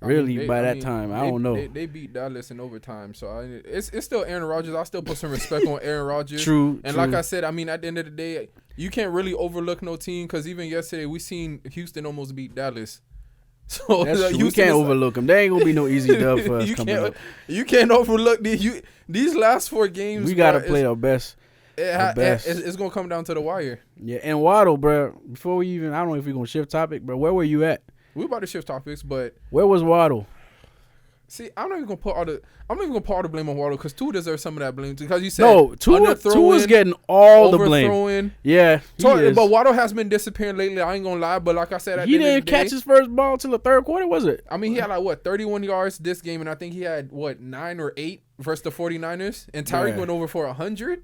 Really, by that time, I don't know. They beat Dallas in overtime, so it's still Aaron Rodgers. I still put some respect on Aaron Rodgers. True. Like I said, I mean, at the end of the day, you can't really overlook no team because even yesterday we seen Houston almost beat Dallas. So that's true. We can't overlook them. There ain't gonna be no easy dub for us coming up. You can't overlook these last 4 games. We gotta play our best. It's gonna come down to the wire. Yeah, and Waddle, bro. Before we even, I don't know if we're gonna shift topic, bro. Where were you at? We're about to shift topics, but where was Waddle? See, I'm not even gonna put all the blame on Waddle because Tua deserves some of that blame because you said Tua's getting all the blame. Yeah, but Waddle has been disappearing lately. I ain't gonna lie, but like I said, he didn't catch his first ball till the 3rd quarter, was it? I mean, he had 31 yards this game, and I think he had 9 or 8 versus the 49ers, and Tyreek went over for 100.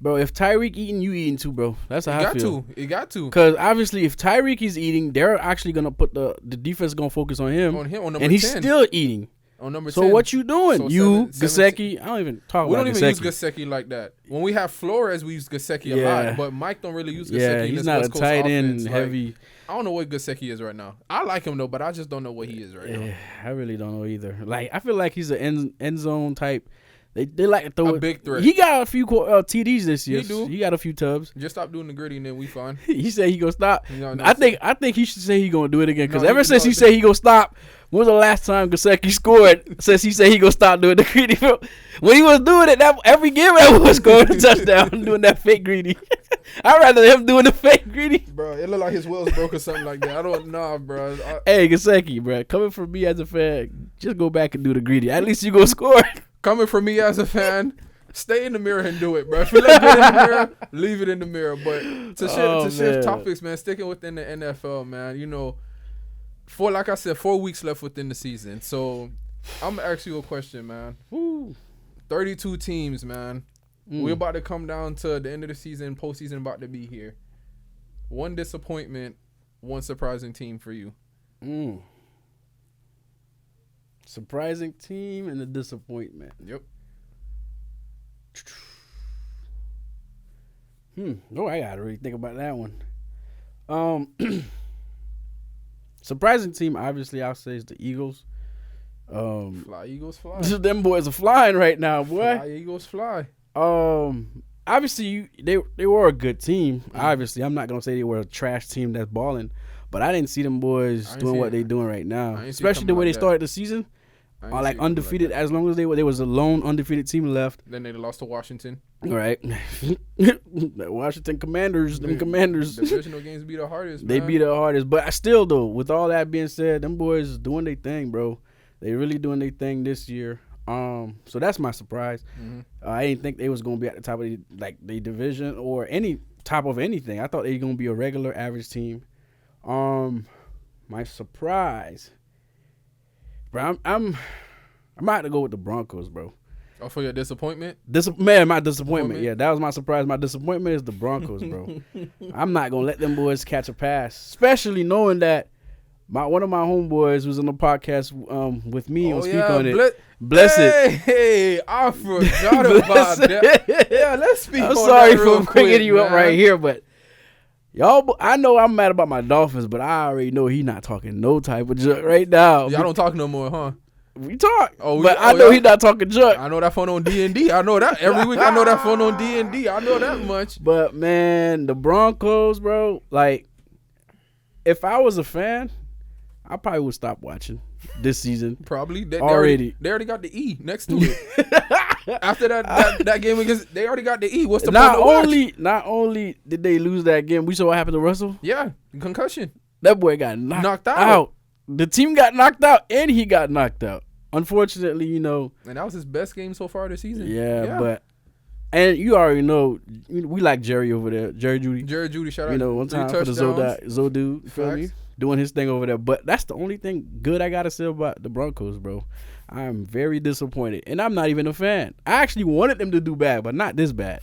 Bro, if Tyreek eating, you eating too, bro. That's how I feel. You got to. Because obviously, if Tyreek is eating, they're actually gonna put the defense gonna focus on him. On number 10. And he's still eating. On number 10. So what you doing? So Gasecki. I don't even talk about Gasecki. We don't even use Gasecki like that. When we have Flores, we use Gasecki a lot. But Mike don't really use Gasecki. Yeah, he's not a tight end heavy. I don't know what Gasecki is right now. I like him though, but I just don't know what he is right now. I really don't know either. Like I feel like he's an end zone type. They like to throw a big threat. He got a few TDs this year. He do. He got a few tubs. Just stop doing the gritty and then we fine. He said he gonna stop. No, I think he should say he gonna do it again because ever since he said he gonna stop, when was the last time Gasecki scored? Since he said he gonna stop doing the greedy, when he was doing it, that every game that was scoring a touchdown, doing that fake greedy. I'd rather him doing the fake greedy. Bro, it looked like his wheels broke or something like that. I don't know, bro. Hey, Gasecki, bro, coming from me as a fan, just go back and do the greedy. At least you gonna score. Coming from me as a fan, stay in the mirror and do it, bro. If you let it in the mirror, leave it in the mirror. But to shift topics, man, sticking within the NFL, man, you know, like I said, 4 weeks left within the season. So I'm going to ask you a question, man. Woo. 32 teams, man. We're about to come down to the end of the season, postseason about to be here. One disappointment, one surprising team for you. Surprising team and a disappointment. Yep. Oh, I gotta really think about that one. Surprising team, obviously, I'll say is the Eagles. Fly Eagles fly. Them boys are flying right now, boy. Fly Eagles fly. Obviously, they were a good team. Obviously, I'm not gonna say they were a trash team that's balling, but I didn't see them boys doing what they're doing right now, especially the way they started the season. Are like undefeated as long as they were. There was a lone undefeated team left. Then they lost to Washington. All right. The Washington Commanders, them Commanders. Divisional games be the hardest, They be the hardest. But still, though, with all that being said, them boys doing their thing, bro. They really doing their thing this year. So that's my surprise. Mm-hmm. I didn't think they was gonna be at the top of the division or any top of anything. I thought they were gonna be a regular average team. My surprise, bro. I'm about to go with the Broncos, bro. Oh, for your disappointment? My disappointment. Yeah, that was my surprise. My disappointment is the Broncos, bro. I'm not gonna let them boys catch a pass, especially knowing that one of my homeboys was on the podcast with me and speak on it. Blessed. Hey, I forgot about that. Yeah, let's speak. I'm on sorry that real for bringing quick, you man. up right here, but y'all, I know I'm mad about my Dolphins, but I already know he not talking no type of junk right now. Y'all don't talk no more, huh? We talk, but I know he not talking junk. I know that phone on D&D. I know that every week. I know that phone on D&D. I know that much. But man, the Broncos, bro. Like, if I was a fan, I probably would stop watching this season. Probably they already got the E next to it. After that game against, they already got the E. What's the not point? Not only did they lose that game, we saw what happened to Russell. Yeah, concussion. That boy got knocked out. The team got knocked out, and he got knocked out. Unfortunately, you know. And that was his best game so far this season. Yeah. But and you already know we like Jerry over there, Jerry Judy. Shout out. You know, one time for the Zodude, you feel me? Doing his thing over there. But that's the only thing good I gotta say about the Broncos, bro. I'm very disappointed, and I'm not even a fan. I actually wanted them to do bad, but not this bad.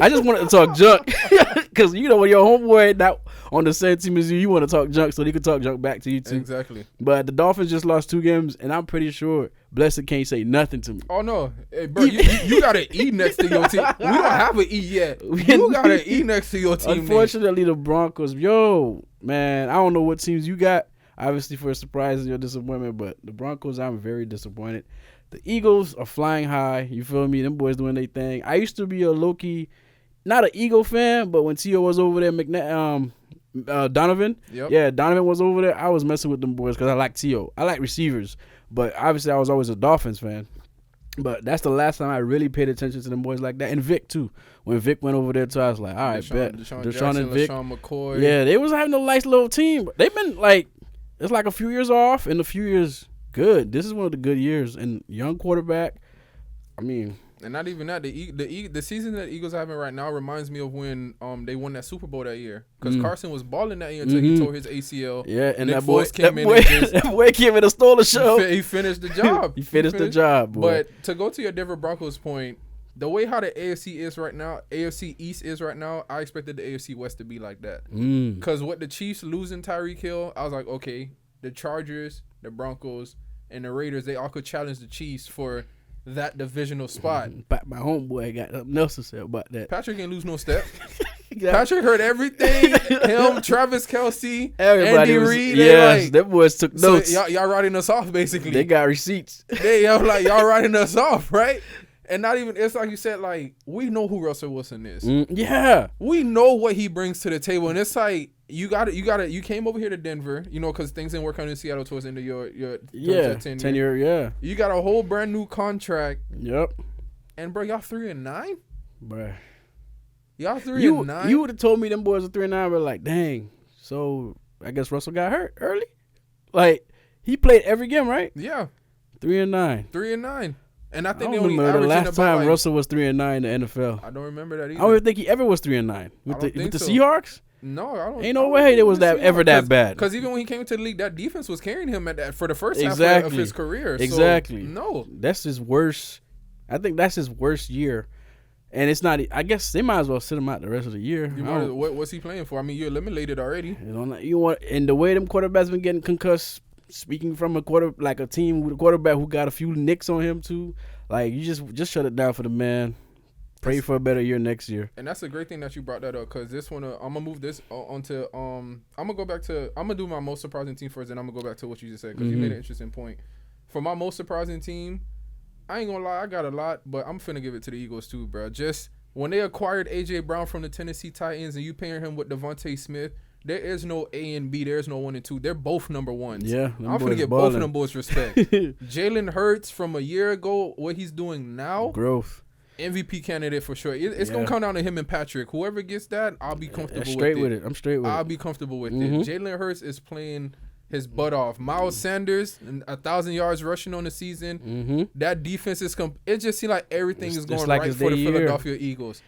I just wanted to talk junk because you know when your homeboy not on the same team as you want to talk junk so they could talk junk back to you too. Exactly. But the Dolphins just lost 2 games, and I'm pretty sure Blessed can't say nothing to me. Oh no, hey, bro, you got an E next to your team. We don't have an E yet. You got an E next to your team. Unfortunately, the Broncos, man, I don't know what teams you got. Obviously, for a surprise and your disappointment, but the Broncos, I'm very disappointed. The Eagles are flying high. You feel me? Them boys doing their thing. I used to be a low-key, not an Eagle fan, but when T.O. was over there, Donovan. Yep. Yeah, Donovan was over there. I was messing with them boys because I like T.O. I like receivers, but obviously I was always a Dolphins fan. But that's the last time I really paid attention to them boys like that. And Vic, too. When Vic went over there, too, I was like, all right, bet. Deshaun and Vic. LaShawn McCoy. Yeah, they was having a nice little team. They've been like, it's like a few years off and a few years good. This is one of the good years. And young quarterback, I mean. And not even that. The season that the Eagles are having right now reminds me of when they won that Super Bowl that year. Because Carson was balling that year until he tore his ACL. Yeah, and Nick that boy came in came in and stole the show. He finished the job. he finished the job, boy. But to go to your Denver Broncos point, the way how the AFC is right now, AFC East is right now, I expected the AFC West to be like that. Because with the Chiefs losing Tyreek Hill, I was like, okay, the Chargers, the Broncos, and the Raiders, they all could challenge the Chiefs for that divisional spot. But my homeboy got something else to say about that. Patrick ain't lose no step. Patrick heard everything. Him, Travis Kelce, everybody Andy Reid. Yes, them boys took notes. So y'all writing us off, basically. They got receipts. Y'all writing us off, right? And not even, it's like you said, like, we know who Russell Wilson is. Yeah. We know what he brings to the table. And it's like, you came over here to Denver, you know, because things didn't work out in Seattle towards the end of your tenure. Yeah. You got a whole brand new contract. Yep. And, bro, y'all 3-9? Bruh. Y'all 3-9? You would have told me them boys are 3-9, but like, dang. So, I guess Russell got hurt early? Like, he played every game, right? Yeah. 3-9. 3-9. And I think I they only remember the last time like, Russell was 3-9 in the NFL. I don't remember that either. I don't even think he ever was 3-9 with the Seahawks. No, I don't. Ain't no way it was ever that bad. Because even when he came into the league, that defense was carrying him for the first half of his career. Exactly. So, no, that's his worst. I think that's his worst year, and it's not. I guess they might as well sit him out the rest of the year. What's he playing for? I mean, you eliminated already. You want, and the way them quarterbacks been getting concussed. Speaking from a team with a quarterback who got a few nicks on him too, like you just shut it down for the man. Pray for a better year next year. And that's a great thing that you brought that up because this one, I'm gonna move this onto. I'm gonna do my most surprising team first, and I'm gonna go back to what you just said because you made an interesting point. For my most surprising team, I ain't gonna lie, I got a lot, but I'm finna give it to the Eagles too, bro. Just when they acquired AJ Brown from the Tennessee Titans and you pairing him with Devontae Smith. There is no A and B. There's no 1 and 2. They're both number ones. Yeah, I'm going to give both of them boys respect. Jalen Hurts from a year ago, what he's doing now. Growth. MVP candidate for sure. It's going to come down to him and Patrick. Whoever gets that, I'll be comfortable with it. I'm straight with it. I'll be comfortable with it. Jalen Hurts is playing his butt off. Miles Sanders, 1,000 yards rushing on the season. Mm-hmm. That defense is it just seems like everything is going like right it's for the their year. Philadelphia Eagles.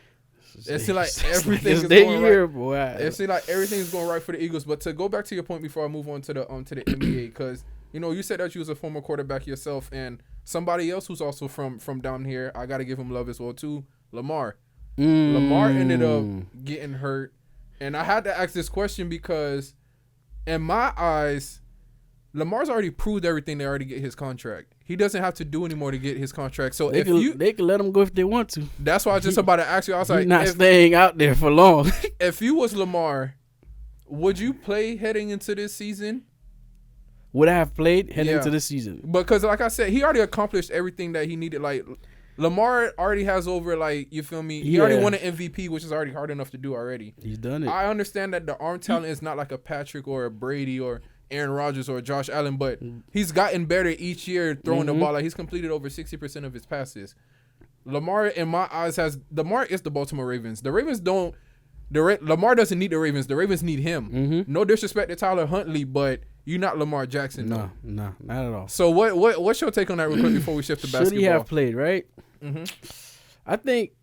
It seems like everything it's is their going year, right. boy. It seems like everything is going right for the Eagles. But to go back to your point before I move on to the NBA, because you said that you was a former quarterback yourself, and somebody else who's also from down here, I got to give him love as well too. Lamar. Lamar ended up getting hurt, and I had to ask this question because, in my eyes, Lamar's already proved everything. They already get his contract. He doesn't have to do anymore to get his contract. So they can let him go if they want to. That's why I was just about to ask you. I was like, not staying out there for long. If you was Lamar, would you play heading into this season? Would I have played heading into this season? Because like I said, he already accomplished everything that he needed. Like Lamar already has over, like, you feel me? He already won an MVP, which is already hard enough to do already. He's done it. I understand that the arm talent is not like a Patrick or a Brady or Aaron Rodgers or Josh Allen, but he's gotten better each year throwing the ball. Like, he's completed over 60% of his passes. Lamar, in my eyes, Lamar is the Baltimore Ravens. The Ravens don't. Lamar doesn't need the Ravens. The Ravens need him. No disrespect to Tyler Huntley, but you're not Lamar Jackson. No, not at all. So what's your take on that real quick before we shift to basketball? Should he have played, right? I think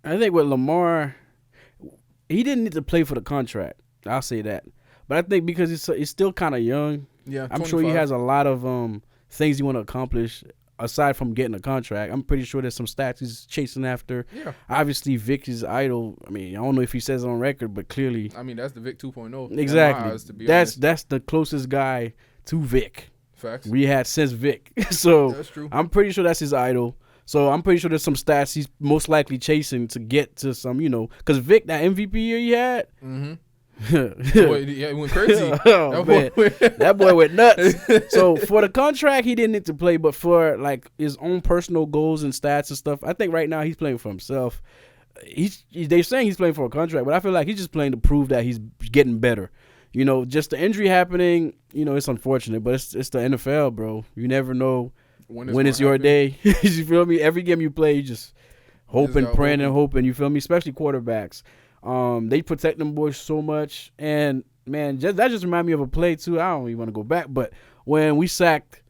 with Lamar, he didn't need to play for the contract. I'll say that. But I think because he's still kind of young. Yeah, I'm sure he has a lot of things he want to accomplish aside from getting a contract. I'm pretty sure there's some stats he's chasing after. Yeah. Obviously, Vic is idol. I mean, I don't know if he says it on record, but clearly. I mean, that's the Vic 2.0. Exactly. Eyes, to be that's honest. that's the closest guy to Vic. Facts. We had since Vic. So that's true. I'm pretty sure that's his idol. So I'm pretty sure there's some stats he's most likely chasing to get to some, because Vic, that MVP year he had. Boy, he went crazy. That boy went nuts. So for the contract, he didn't need to play, but for like his own personal goals and stats and stuff, I think right now he's playing for himself. They're saying he's playing for a contract, but I feel like he's just playing to prove that he's getting better. Just the injury happening, it's unfortunate, but it's the NFL, bro. You never know when it's your day. You feel me? Every game you play, you just hoping, praying, and hoping. You feel me? Especially quarterbacks. They protect them boys so much, and man, that just remind me of a play too. I don't even want to go back, but when we sacked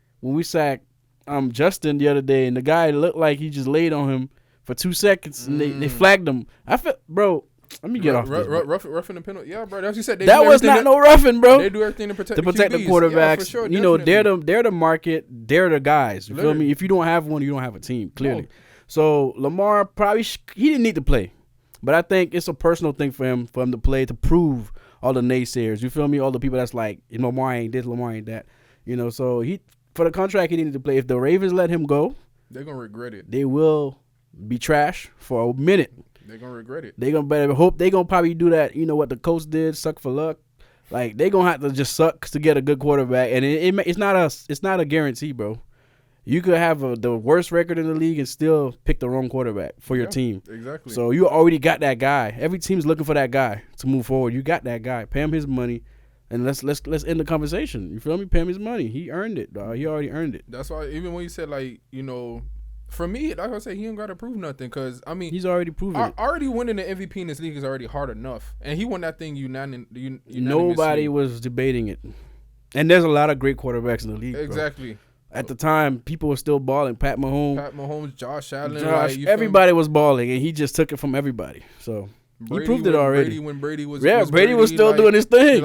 Justin the other day, and the guy looked like he just laid on him for 2 seconds, and they flagged him. I feel, bro. Let me get off this. Roughing the penalty. Yeah, bro. That's what you said. That was not no roughing, bro. They do everything to protect the QBs. quarterbacks. Yeah, for sure, they're the market. They're the guys. You feel me? If you don't have one, you don't have a team. Clearly. No. So Lamar probably he didn't need to play. But I think it's a personal thing for him to play to prove all the naysayers. You feel me? All the people that's like, Lamar ain't this, Lamar ain't that. So for the contract he needed to play. If the Ravens let him go, they're gonna regret it. They will be trash for a minute. They're gonna regret it. They're gonna probably do that. You know what the coach did? Suck for luck. Like they're gonna have to just suck to get a good quarterback, and it's not a guarantee, bro. You could have the worst record in the league and still pick the wrong quarterback for your team. Exactly. So you already got that guy. Every team's looking for that guy to move forward. You got that guy. Pay him his money, and let's end the conversation. You feel me? Pay him his money. He earned it, dog. He already earned it. That's why even when you said for me, like I said, he ain't got to prove nothing because I mean he's already proven it. Already winning the MVP in this league is already hard enough, and he won that thing unanimously. Nobody was debating it, and there's a lot of great quarterbacks in the league. Exactly. Bro. At the time, people were still balling. Pat Mahomes, Josh Allen, everybody was balling, and he just took it from everybody. So he proved it already. Brady was still doing his thing.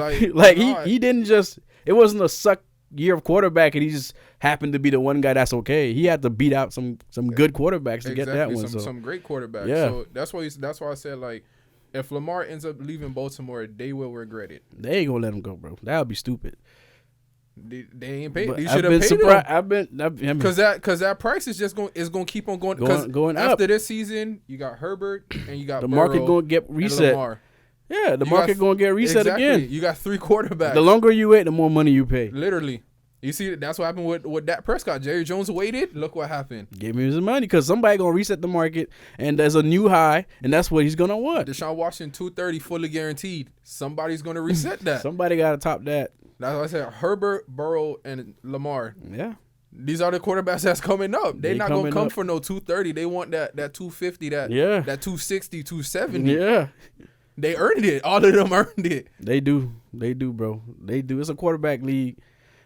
He didn't just. It wasn't a suck year of quarterback, and he just happened to be the one guy that's okay. He had to beat out some good quarterbacks to get that one. Some great quarterbacks. Yeah. So that's why I said if Lamar ends up leaving Baltimore, they will regret it. They ain't gonna let him go, bro. That would be stupid. They ain't paid. You should have paid him. Because that price is gonna keep on going. Going up. After this season, you got Herbert and you got the Burrow market gonna get reset. Yeah, the market gonna get reset again. You got 3 quarterbacks. The longer you wait, the more money you pay. Literally. You see, that's what happened with Dak Prescott. Jerry Jones waited. Look what happened. Gave him his money because somebody gonna reset the market, and there's a new high, and that's what he's gonna want. Deshaun Watson 230 fully guaranteed. Somebody's gonna reset that. Somebody gotta top that. That's what I said. Herbert, Burrow, and Lamar. Yeah. These are the quarterbacks that's coming up. They're not going to come for no 230. They want that 250, that 260, 270. Yeah. They earned it. All of them earned it. They do. They do, bro. They do. It's a quarterback league.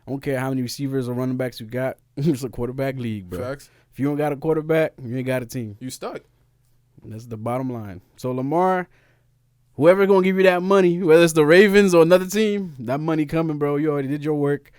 I don't care how many receivers or running backs you got. It's a quarterback league, bro. Facts. If you don't got a quarterback, you ain't got a team. You stuck. That's the bottom line. So Lamar, whoever gonna give you that money, whether it's the Ravens or another team, that money coming, bro. You already did your work.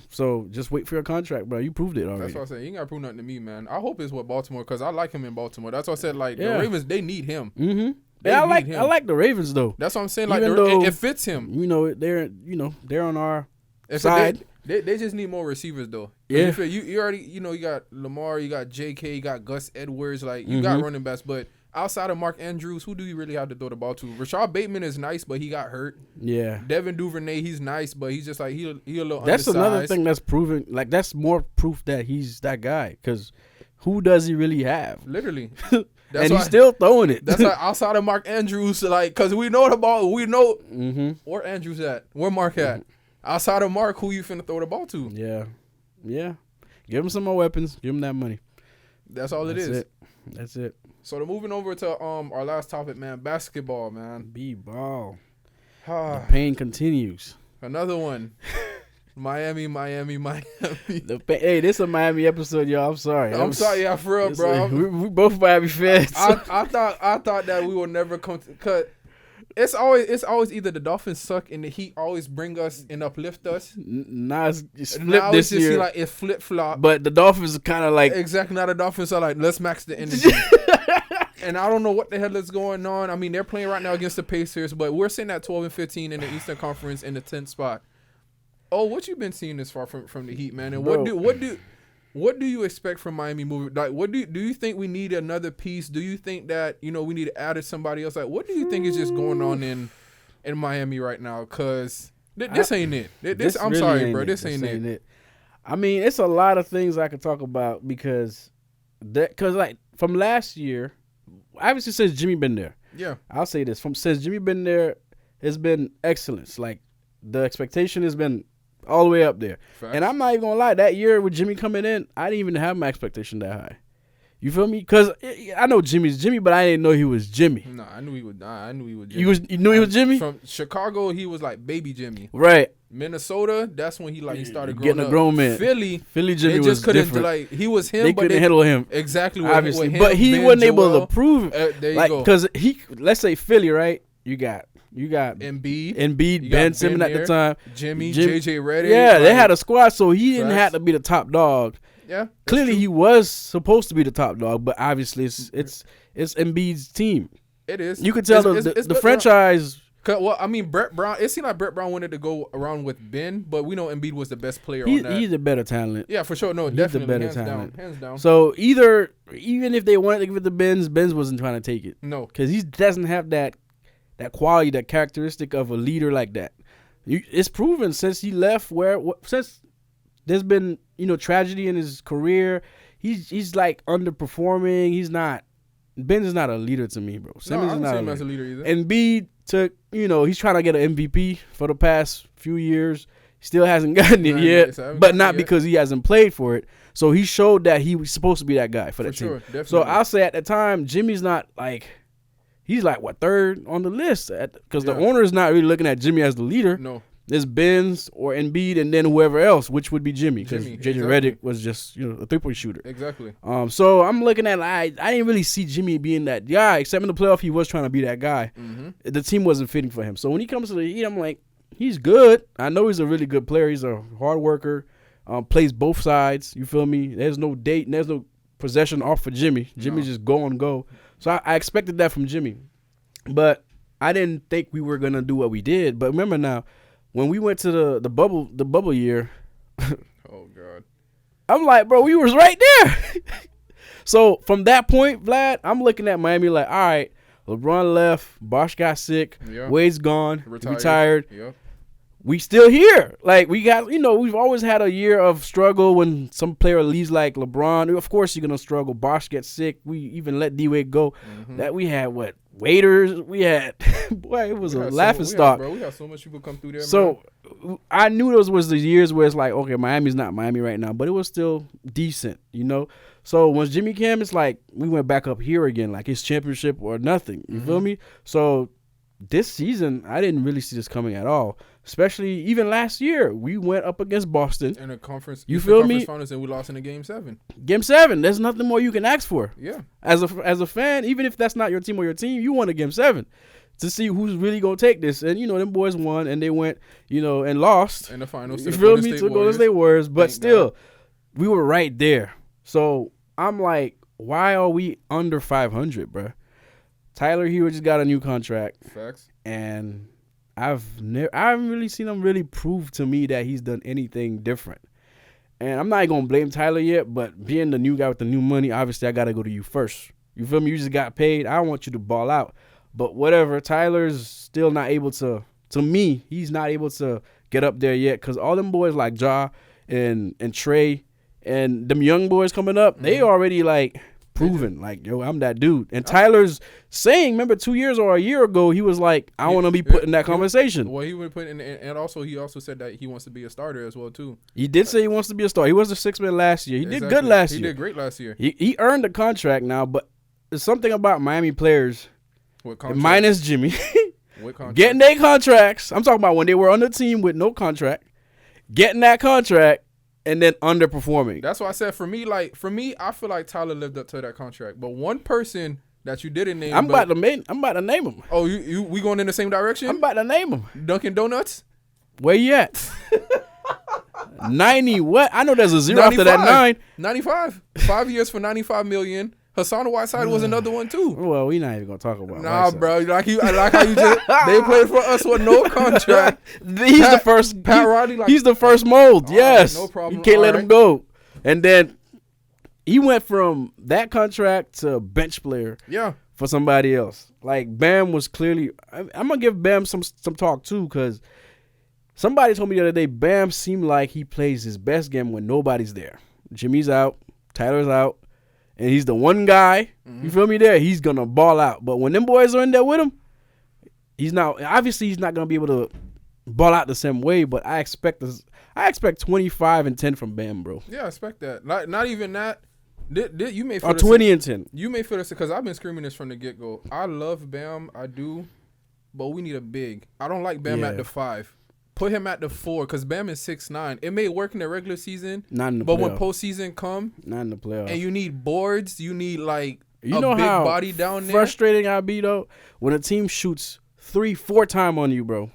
So just wait for your contract, bro. You proved it already. That's what I said. You ain't got to prove nothing to me, man. I hope it's with Baltimore because I like him in Baltimore. That's what I said. Like, the Ravens, they need him. Mm-hmm. I like the Ravens, though. That's what I'm saying. Like, it fits him. They're on our side. They just need more receivers, though. Yeah. You already, you got Lamar, you got J.K., you got Gus Edwards. Like, you got running backs. But outside of Mark Andrews, who do you really have to throw the ball to? Rashad Bateman is nice, but he got hurt. Yeah. Devin Duvernay, he's nice, but he's just like, he a little That's undersized. another thing that's proven. Like, that's more proof that he's that guy. Because who does he really have? Literally. And he's still throwing it. That's like outside of Mark Andrews, like, because we know the ball. We know where Andrews at, where Mark at. Outside of Mark, who you finna throw the ball to? Yeah. Give him some more weapons. Give him that money. That's all it is. That's it. So moving over to our last topic, man, basketball, man. B-ball. The pain continues. Another one. Miami. Hey, this is a Miami episode, y'all. I'm sorry. I'm sorry, yeah, for real, bro. We both Miami fans. I thought that we will never come to cut. It's always either the Dolphins suck and the Heat always bring us and uplift us. Now it's flipped now this it's just year. like it flip flop. But the Dolphins are kind of like exactly. Now the Dolphins are like, let's max the energy. And I don't know what the hell is going on. I mean, they're playing right now against the Pacers, but we're sitting at 12-15 in the Eastern Conference in the 10th spot. Oh, what you been seeing this far from the Heat, man? And Bro. what do you expect from Miami moving? Like, what do you think we need another piece? Do you think that we need to add somebody else? Like, what do you think is just going on in Miami right now? Cause this ain't it. I'm really sorry, bro. This ain't it. I mean, it's a lot of things I could talk about because like from last year, obviously since Jimmy been there. Yeah, I'll say this: since Jimmy been there, it's been excellence. Like the expectation has been all the way up there. Facts. And I'm not even gonna lie, that year with Jimmy coming in, I didn't even have my expectation that high. You feel me? Because I know Jimmy's Jimmy, but I didn't know he was Jimmy. No, I knew he was. I knew he was. Jimmy. You knew he was Jimmy? From Chicago, he was like baby Jimmy. Right. Minnesota, that's when he started growing getting up. a grown man. Philly Jimmy was different. Like he was him. They couldn't handle him. Exactly. Obviously, with him, but he Ben, wasn't able Joel. to prove it. There you like, go. because let's say Philly, right? You got Embiid, Ben Simmons at the time, Jimmy, JJ Redick. Yeah, they had a squad, so he didn't have to be the top dog. Yeah, clearly true. he was supposed to be the top dog, but obviously it's Embiid's team. It is. You could tell the franchise. Well, I mean, Brett Brown. It seemed like Brett Brown wanted to go around with Ben, but we know Embiid was the best player on that. He's a better talent. Yeah, for sure. No, he's definitely. the better talent. Hands down. So even if they wanted to give it to Benz wasn't trying to take it. No, because he doesn't have that quality, that characteristic of a leader like that. It's proven since he left. Since there's been tragedy in his career, he's like underperforming. He's not. Ben is not a leader to me, bro. Simmons is not a leader either. Embiid took, he's trying to get an MVP for the past few years. Still hasn't gotten it yet, but not because he hasn't played for it. So he showed that he was supposed to be that guy for that team. Definitely. So I'll say at the time, Jimmy's not like, he's like third on the list because the owner is not really looking at Jimmy as the leader. No. There's Benz or Embiid and then whoever else, which would be Jimmy because JJ Redick was just a 3-point shooter. Exactly. So I'm looking at I didn't really see Jimmy being that guy, except in the playoff he was trying to be that guy. Mm-hmm. The team wasn't fitting for him. So when he comes to the Heat, I'm like, he's good. I know he's a really good player. He's a hard worker. Plays both sides. You feel me? There's no date and there's no possession off for Jimmy. Jimmy's just go and go. So I expected that from Jimmy, but I didn't think we were gonna do what we did. But remember now, when we went to the bubble year, oh God, I'm like, bro, we was right there. So from that point, Vlad, I'm looking at Miami like, all right, LeBron left, Bosh got sick, Wade's gone, retired. Yep. We still here. Like we got, we've always had a year of struggle when some player leaves like LeBron. Of course you're gonna struggle. Bosh gets sick. We even let D-Wade go. Mm-hmm. That we had waiters. We had boy, it was a laughing stock. We had so much people come through there. So I knew those was the years where it's like, okay, Miami's not Miami right now, but it was still decent, So once Jimmy came, it's like we went back up here again, like it's championship or nothing. You feel me? So this season, I didn't really see this coming at all. Especially even last year, we went up against Boston in the conference. You feel me? Finals, and we lost in the game 7. Game 7. There's nothing more you can ask for. Yeah. As a fan, even if that's not your team or your team, you want a Game 7 to see who's really gonna take this. And them boys won, and they went, and lost in the finals. You feel me? To Golden State Warriors, but still, we were right there. So I'm like, why are we under 500, bro? Tyler Hero just got a new contract. Facts. And I haven't really seen him really prove to me that he's done anything different. And I'm not gonna blame Tyler yet, but being the new guy with the new money, obviously I gotta go to you first. You feel me? You just got paid. I want you to ball out. But whatever, Tyler's still not able to me, he's not able to get up there yet. Cause all them boys like Ja and Trey and them young boys coming up, they already like proven, like, yo, I'm that dude. And Tyler's saying, remember 2 years or a year ago, he was like, I want to be put in that conversation. Well, he would put in, and also he also said that he wants to be a starter as well too. He did say he wants to be a starter. He was a 6-man last year. He did good last year. He did great last year. He earned a contract now, but there's something about Miami players, minus Jimmy, getting their contracts. I'm talking about when they were on the team with no contract, getting that contract, and then underperforming. That's why I said for me, I feel like Tyler lived up to that contract. But one person that you didn't name, I'm about to name him. Oh, we going in the same direction? I'm about to name him. Dunkin' Donuts. Where you at? 90 what? I know there's a 0 after that 9. 95. 5 years for $95 million. Hassan Whiteside was another one too. Well, we not even gonna talk about. Nah, Whiteside. bro. I like how you just they played for us with no contract. He's the first. Pat Riley, he's the first mold. Yes, no problem. You can't let him go. And then he went from that contract to bench player. Yeah. For somebody else. Like Bam was clearly. I'm gonna give Bam some talk too, because somebody told me the other day Bam seemed like he plays his best game when nobody's there. Jimmy's out, Tyler's out. And he's the one guy, you feel me there, he's going to ball out. But when them boys are in there with him, he's not going to be able to ball out the same way, but I expect 25 and 10 from Bam, bro. Yeah, I expect that. Not even that. You may feel or 20 and 10. You may feel this because I've been screaming this from the get-go. I love Bam, I do, but we need a big. I don't like Bam at the 5. Put him at the 4 because Bam is 6'9". It may work in the regular season, not in the but playoff. when postseason come, not in the playoffs. And you need boards, you need like a big body down there. Frustrating I be though when a team shoots 3-4 times on you, bro.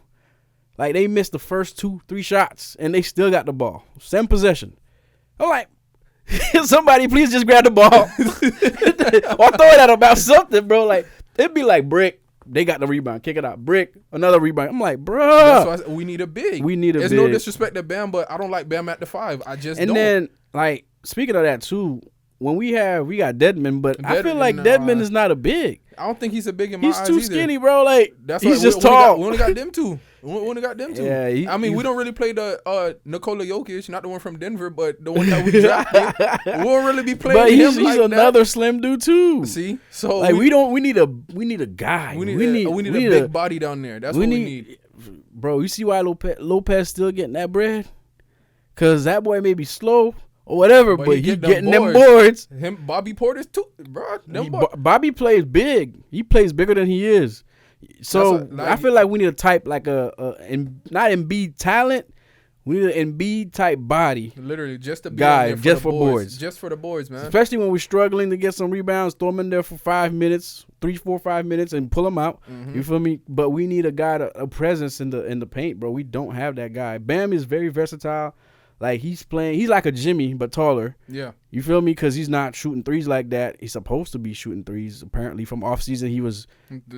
Like they missed the first 2-3 shots and they still got the ball. Same possession. I'm like, somebody please just grab the ball or throw it at them about something, bro. Like it'd be like Brick. They got the rebound. Kick it out. Brick. Another rebound. I'm like, bro. That's why we need a big. There's no disrespect to Bam, but I don't like Bam at the 5. I just don't. And then, like, speaking of that, too, when we got Deadman, but I feel like Deadman is not a big. I don't think he's a big in my eyes. He's too skinny, bro. Like, that's he's just tall. We only got them two. We only got them two. Yeah, we don't really play the Nikola Jokic, not the one from Denver, but the one that we drafted. We won't really be playing. But he's like another that. Slim dude too. See, so like we need a guy. We need a big body down there. That's what we need. Bro, you see why Lopez still getting that bread? Cause that boy may be slow or whatever, but he getting them boards. Him, Bobby Porter's too, bro. Bobby plays big. He plays bigger than he is. So I feel like we need a type like not Embiid talent. We need an Embiid type body. Literally, just to be guy, just for boards. Just for the boards, man. Especially when we're struggling to get some rebounds, throw them in there for 5 minutes, 3, 4, 5 minutes, and pull them out. Mm-hmm. You feel me? But we need a guy, a presence in the paint, bro. We don't have that guy. Bam is very versatile. Like he's like a Jimmy but taller. Yeah. You feel me? Because he's not shooting threes like that. He's supposed to be shooting threes. Apparently from off season he was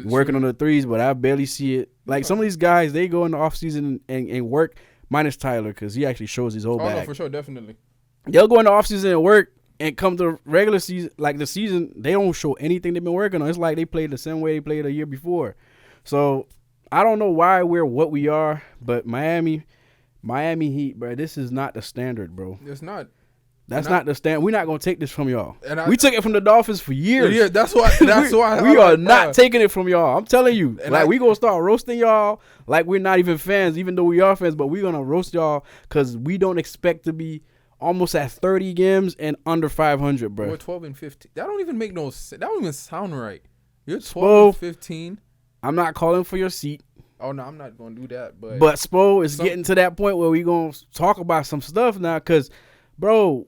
working on the threes, but I barely see it. Like some of these guys, they go in the off season and work. Minus Tyler, because he actually shows his whole bag. No, for sure, definitely. They'll go in the off season and work, and come to regular season, like the season, they don't show anything they've been working on. It's like they played the same way they played a year before. So I don't know why we're what we are, but Miami Heat, bro, this is not the standard, bro. It's not. That's not the standard. We're not gonna take this from y'all. We took it from the Dolphins for years. Yeah, that's why. We are not taking it from y'all. I'm telling you. And we gonna start roasting y'all like we're not even fans, even though we are fans. But we're gonna roast y'all because we don't expect to be almost at 30 games and under 500, bro. We're 12 and 15. That don't even make no sense. That don't even sound right. You're 12 and 15. I'm not calling for your seat. Oh no, I'm not gonna do that. But Spo is getting to that point where we gonna talk about some stuff now, cause, bro,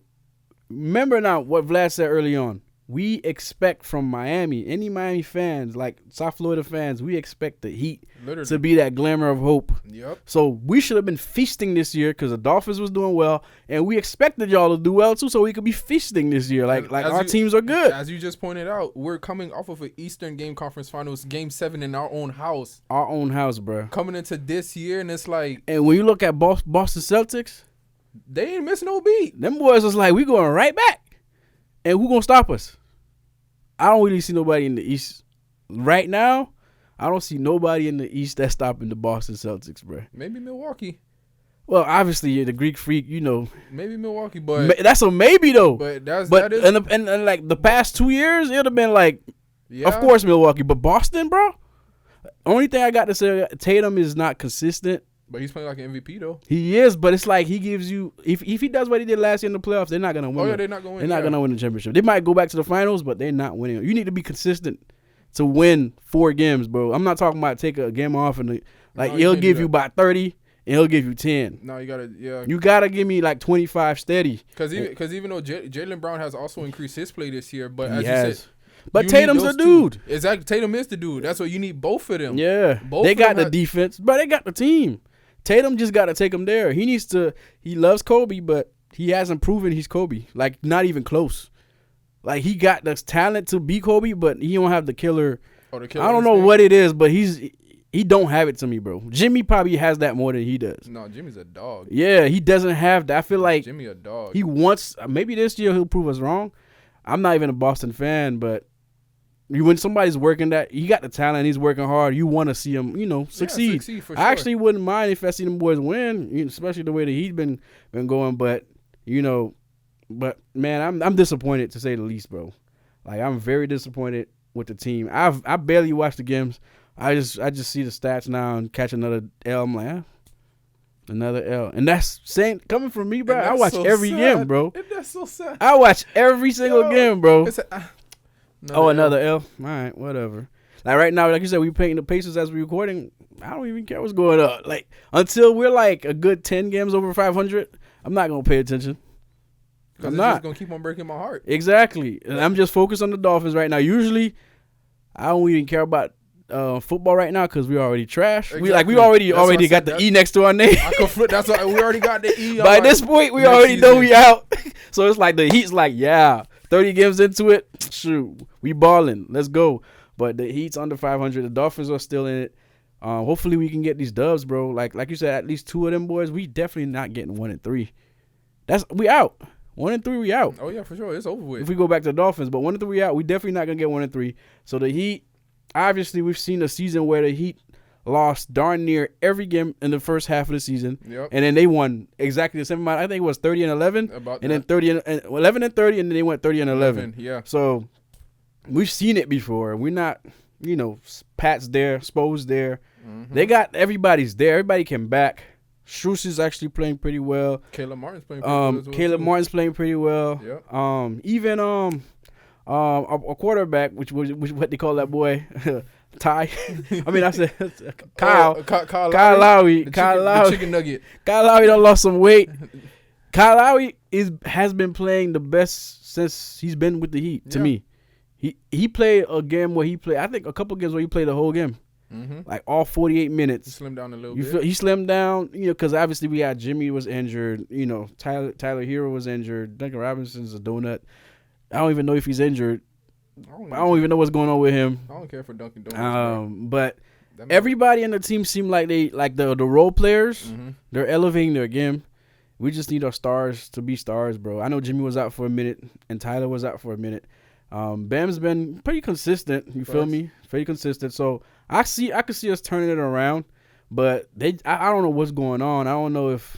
remember now what Vlad said early on. We expect from Miami, any Miami fans, like South Florida fans, we expect the Heat to be that glimmer of hope. Yep. So we should have been feasting this year because the Dolphins was doing well, and we expected y'all to do well too, so we could be feasting this year. Like our teams are good. As you just pointed out, we're coming off of an Eastern Game Conference Finals, Game 7 in our own house. Our own house, bro. Coming into this year, and it's like, and when you look at Boston Celtics, they ain't missing no beat. Them boys was like, we going right back. And who gonna stop us? I don't really see nobody in the East right now. I don't see nobody in the East that's stopping the Boston Celtics, bro. Maybe Milwaukee. Well, obviously you're the Greek freak, you know. Maybe Milwaukee, but that's a maybe though. But that is, and like the past 2 years, it'd have been like, yeah. Of course Milwaukee, but Boston, bro. Only thing I got to say, Tatum is not consistent. But he's playing like an MVP though. He is, but it's like he gives you if he does what he did last year in the playoffs, they're not gonna win. Oh yeah, they're not gonna win. They're not gonna win the championship. They might go back to the finals, but they're not winning. You need to be consistent to win 4 games, bro. I'm not talking about take a game off and he'll give you about 30 and he'll give you 10. No, you gotta give me like 25 steady. Because even though Jaylen Brown has also increased his play this year, but as you said. But Tatum's the dude. Exactly, Tatum is the dude. That's what you need, both of them. Yeah, they got the defense, but they got the team. Tatum just got to take him there. He loves Kobe, but he hasn't proven he's Kobe. Like, not even close. Like, he got the talent to be Kobe, but he don't have the killer. I don't know what it is, but he don't have it to me, bro. Jimmy probably has that more than he does. No, Jimmy's a dog. Yeah, he doesn't have that. I feel like Jimmy a dog. He wants, maybe this year he'll prove us wrong. I'm not even a Boston fan, but when somebody's working that, he got the talent, he's working hard, you want to see him, succeed. Yeah, succeed for sure. I actually wouldn't mind if I see them boys win, especially the way that he's been going. But man, I'm disappointed to say the least, bro. Like, I'm very disappointed with the team. I barely watch the games. I just see the stats now and catch another L. I'm like, another L, and that's coming from me, bro. I watch every game, bro. And that's so sad. I watch every single game, bro. Another L. All right, whatever. Like right now, like you said, we paying the Pacers as we recording. I don't even care what's going on. Like, until we're like a good 10 games over 500, I'm not gonna pay attention. Because it's just gonna keep on breaking my heart. Exactly, and I'm just focused on the Dolphins right now. Usually, I don't even care about football right now because we already trash. Exactly. We already got the E next to our name. That's why we already got the E. By this point, we already know we out. So it's like the Heat's like, 30 games into it, shoot, we balling. Let's go. But the Heat's under 500. The Dolphins are still in it. Hopefully we can get these dubs, bro. Like you said, at least 2 of them boys. We definitely not getting 1-3. We out. 1-3, we out. Oh yeah, for sure. It's over with. If we go back to the Dolphins, but 1-3, we out. We definitely not gonna get 1-3. So the Heat, obviously, we've seen a season where the Heat lost darn near every game in the first half of the season. Yep. And then they won exactly the same amount. I think it was 30-11. Then 11-30, and then they went 30-11. Yeah. So we've seen it before. We're not, Pat's there, Spo's there. Mm-hmm. They got everybody's there. Everybody came back. Strus is actually playing pretty well. Caleb Martin's playing pretty well as well. Martin's playing pretty well. Yep. Even a quarterback, which what they call that boy. Ty, I mean, I said Kyle Lowry. The chicken nugget. Kyle Lowry done lost some weight. Kyle Lowry has been playing the best since he's been with the Heat. To me, he played a game where I think a couple games where he played the whole game, like all 48 minutes. He slimmed down a little bit. He slimmed down, because obviously we had Jimmy was injured. Tyler Hero was injured. Duncan Robinson's a donut. I don't even know if he's injured. I don't even know what's going on with him. I don't care for Dunkin' Donuts. But everybody in the team seem like they the role players. They're elevating their game. We just need our stars to be stars, bro. I know Jimmy was out for a minute and Tyler was out for a minute. Bam's been pretty consistent. You feel me? Pretty consistent. So I could see us turning it around. But I don't know what's going on. I don't know if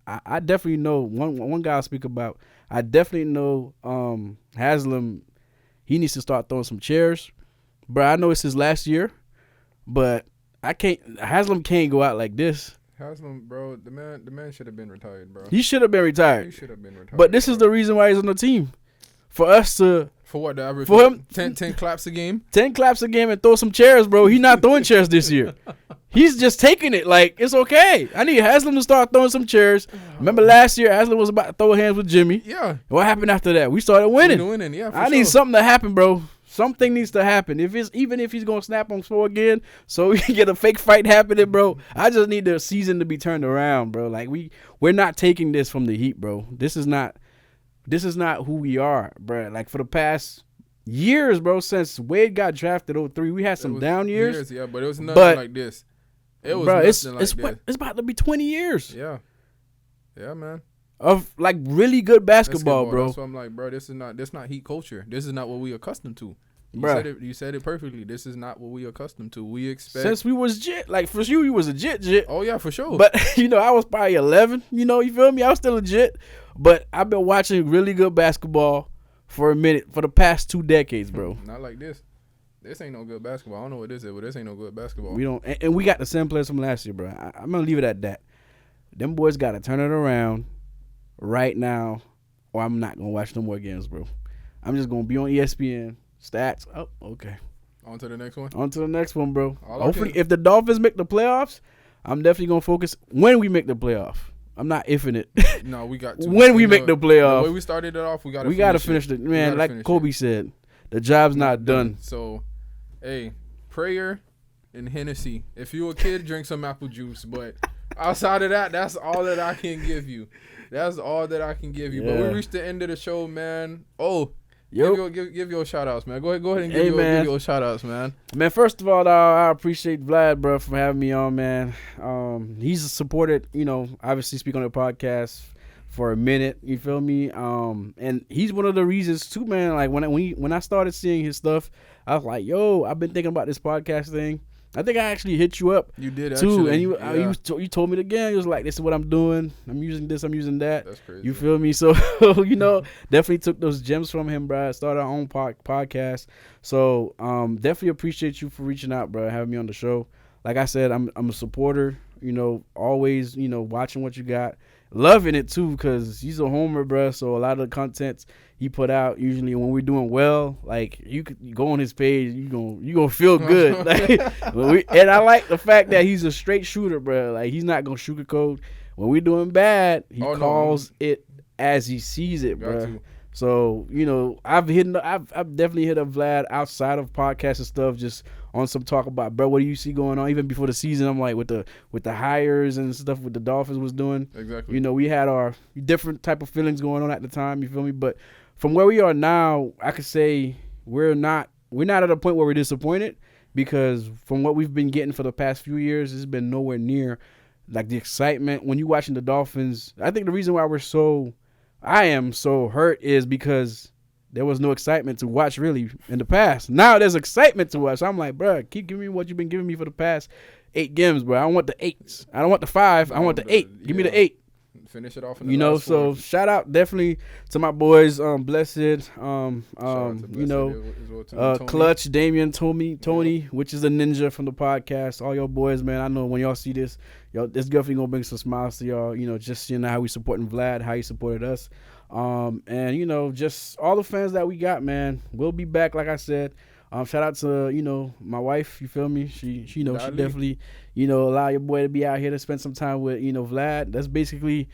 I definitely know one guy I'll speak about. I definitely know Haslam. He needs to start throwing some chairs. Bro, I know it's his last year, but Haslam can't go out like this. Haslam, bro, the man should have been retired, bro. He should have been retired. He should have been retired. But this is the reason why he's on the team. For us to... For what, the average? For him... 10 claps a game? 10 claps a game and throw some chairs, bro. He's not throwing chairs this year. He's just taking it like it's okay. I need Haslam to start throwing some chairs. Remember last year, Haslam was about to throw hands with Jimmy. Yeah. What happened after that? We started winning. Yeah, I need something to happen, bro. Something needs to happen. Even if he's gonna snap on Spo again, so we can get a fake fight happening, bro. I just need the season to be turned around, bro. Like we're not taking this from the Heat, bro. This is not who we are, bro. Like for the past years, bro, since Wade got drafted 03, we had some down years. Yeah, but it was nothing like this. It was nothing like this. It's about to be 20 years. Yeah. Yeah, man. Of like really good basketball, bro. That's why I'm like, bro, this not Heat culture. This is not what we accustomed to. You said it perfectly. This is not what we accustomed to. We expect since we was jit. Like for you was a jit. Oh yeah, for sure. But I was probably 11. You feel me? I was still legit. But I've been watching really good basketball for a minute for the past 2 decades, bro. Not like this. This ain't no good basketball. I don't know what this is, but this ain't no good basketball. We don't, and we got the same players from last year, bro. I'm gonna leave it at that. Them boys gotta turn it around right now, or I'm not gonna watch no more games, bro. I'm just gonna be on ESPN stats. Oh, okay. On to the next one. On to the next one, bro. Hopefully, if the Dolphins make the playoffs, I'm definitely gonna focus when we make the playoff. I'm not ifing it. No, we got to. When we make the playoff. The way we started it off, we gotta finish it. Man, like Kobe said, the job's not done. So, hey, prayer and Hennessy. If you a kid, drink some apple juice. But outside of that, that's all that I can give you. That's all that I can give you. Yeah. But we reached the end of the show, man. Oh, give your shout outs, man. Go ahead and give your shout outs, man. Man, first of all, I appreciate Vlad, bro, for having me on, man. He's supported, obviously speak on the podcast for a minute. You feel me? And he's one of the reasons too, man. Like when I started seeing his stuff, I was like, yo, I've been thinking about this podcast thing. I think I actually hit you up. You did too, actually. And you told me again. You was like, "This is what I'm doing. I'm using this. I'm using that." That's crazy. You feel me? So definitely took those gems from him, bro. Started our own podcast. So definitely appreciate you for reaching out, bro, having me on the show. Like I said, I'm a supporter. Always watching what you got, loving it too, because he's a homer, bro. So a lot of the contents he put out, usually when we're doing well, like you go on his page, you gonna feel good. And I like the fact that he's a straight shooter, bro. Like he's not gonna sugarcoat. When we're doing bad, he calls it as he sees it, bro. So I've definitely hit up Vlad outside of podcasts and stuff, just on some talk about, bro, what do you see going on? Even before the season, I'm like with the hires and stuff what the Dolphins was doing. Exactly. We had our different type of feelings going on at the time. You feel me? But from where we are now, I could say we're not at a point where we're disappointed, because from what we've been getting for the past few years, it's been nowhere near like the excitement when you watching the Dolphins. I think the reason why I am so hurt is because there was no excitement to watch really in the past. Now there's excitement to watch. So I'm like, bro, keep giving me what you've been giving me for the past 8 games, bro. I don't want the 8s. I don't want the 5. I want the 8. Give me the 8. Finish it off in the last so one. Shout out definitely to my boys, Blessed, Clutch, Damian, Tony, which is a ninja from the podcast. All your boys, man. I know when y'all see this, it's definitely gonna bring some smiles to y'all. Just seeing how we supporting Vlad, how he supported us, and just all the fans that we got, man. We'll be back, like I said. Shout out to my wife. You feel me? She she definitely allow your boy to be out here to spend some time with Vlad. That's basically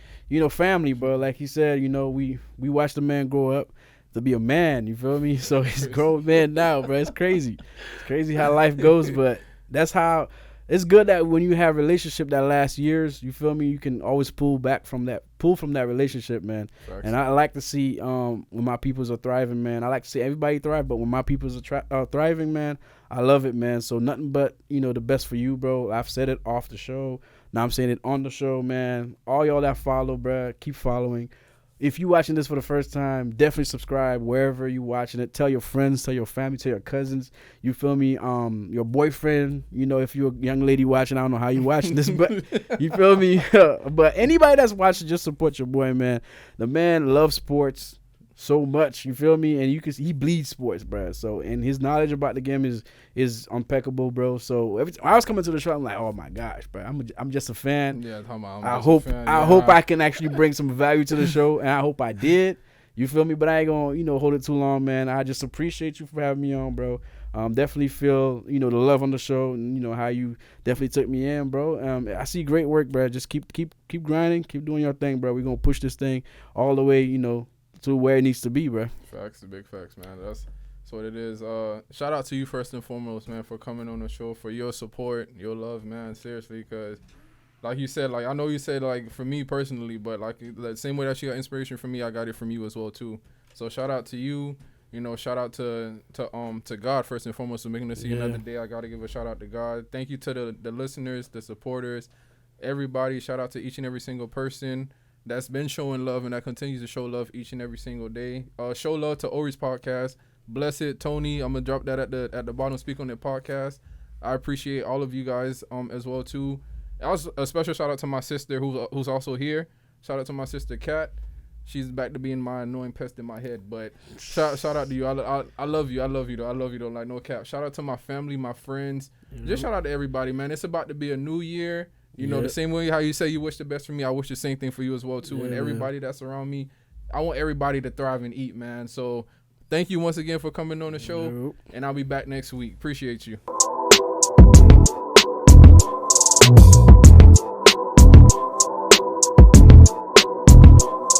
family, bro. Like he said, we watched the man grow up to be a man. You feel me? So he's a grown man now, bro. It's crazy. It's crazy how life goes, but that's how. It's good that when you have a relationship that lasts years, you feel me, you can always pull from that relationship, man. Facts. And I like to see when my peoples are thriving, man. I like to see everybody thrive, but when my peoples are thriving, man, I love it, man. So nothing but, the best for you, bro. I've said it off the show. Now I'm saying it on the show, man. All y'all that follow, bro, keep following. If you watching this for the first time, definitely subscribe wherever you watching it. Tell your friends, tell your family, tell your cousins. You feel me? Your boyfriend. If you're a young lady watching, I don't know how you watching this, but you feel me? But anybody that's watching, just support your boy, man. The man loves sports so much. You feel me? And he bleeds sports, bro. So and his knowledge about the game is impeccable, bro. So I was coming to the show, I'm like, oh my gosh, bro. I'm just a fan. Yeah, I hope I can actually bring some value to the show, and I hope I did. You feel me? But I ain't gonna hold it too long, man. I just appreciate you for having me on, bro. Definitely feel, the love on the show and, how you definitely took me in, bro. I see great work, bro. Just keep grinding, keep doing your thing, bro. We're going to push this thing all the way, to where it needs to be, bro. Facts, big facts, man. That's what it is. Shout out to you first and foremost, man, for coming on the show, for your support, your love, man. Seriously, because like you said, like I know you said, like for me personally, but like the same way that you got inspiration from me, I got it from you as well too. So shout out to you. Shout out to God first and foremost for making us see another day. I gotta give a shout out to God. Thank you to the listeners, the supporters, everybody. Shout out to each and every single person that's been showing love and that continues to show love each and every single day. Show love to Ori's podcast. Bless it, Tony. I'm gonna drop that at the bottom. Speak on the podcast. I appreciate all of you guys as well too. Also, a special shout out to my sister who's also here. Shout out to my sister Kat. She's back to being my annoying pest in my head. But shout out to you. I love you. I love you though. I love you though. Like no cap. Shout out to my family, my friends. Just shout out to everybody, man. It's about to be a new year. The same way how you say you wish the best for me, I wish the same thing for you as well too. And everybody that's around me, I want everybody to thrive and eat, man. So thank you once again for coming on the show. And I'll be back next week. Appreciate you.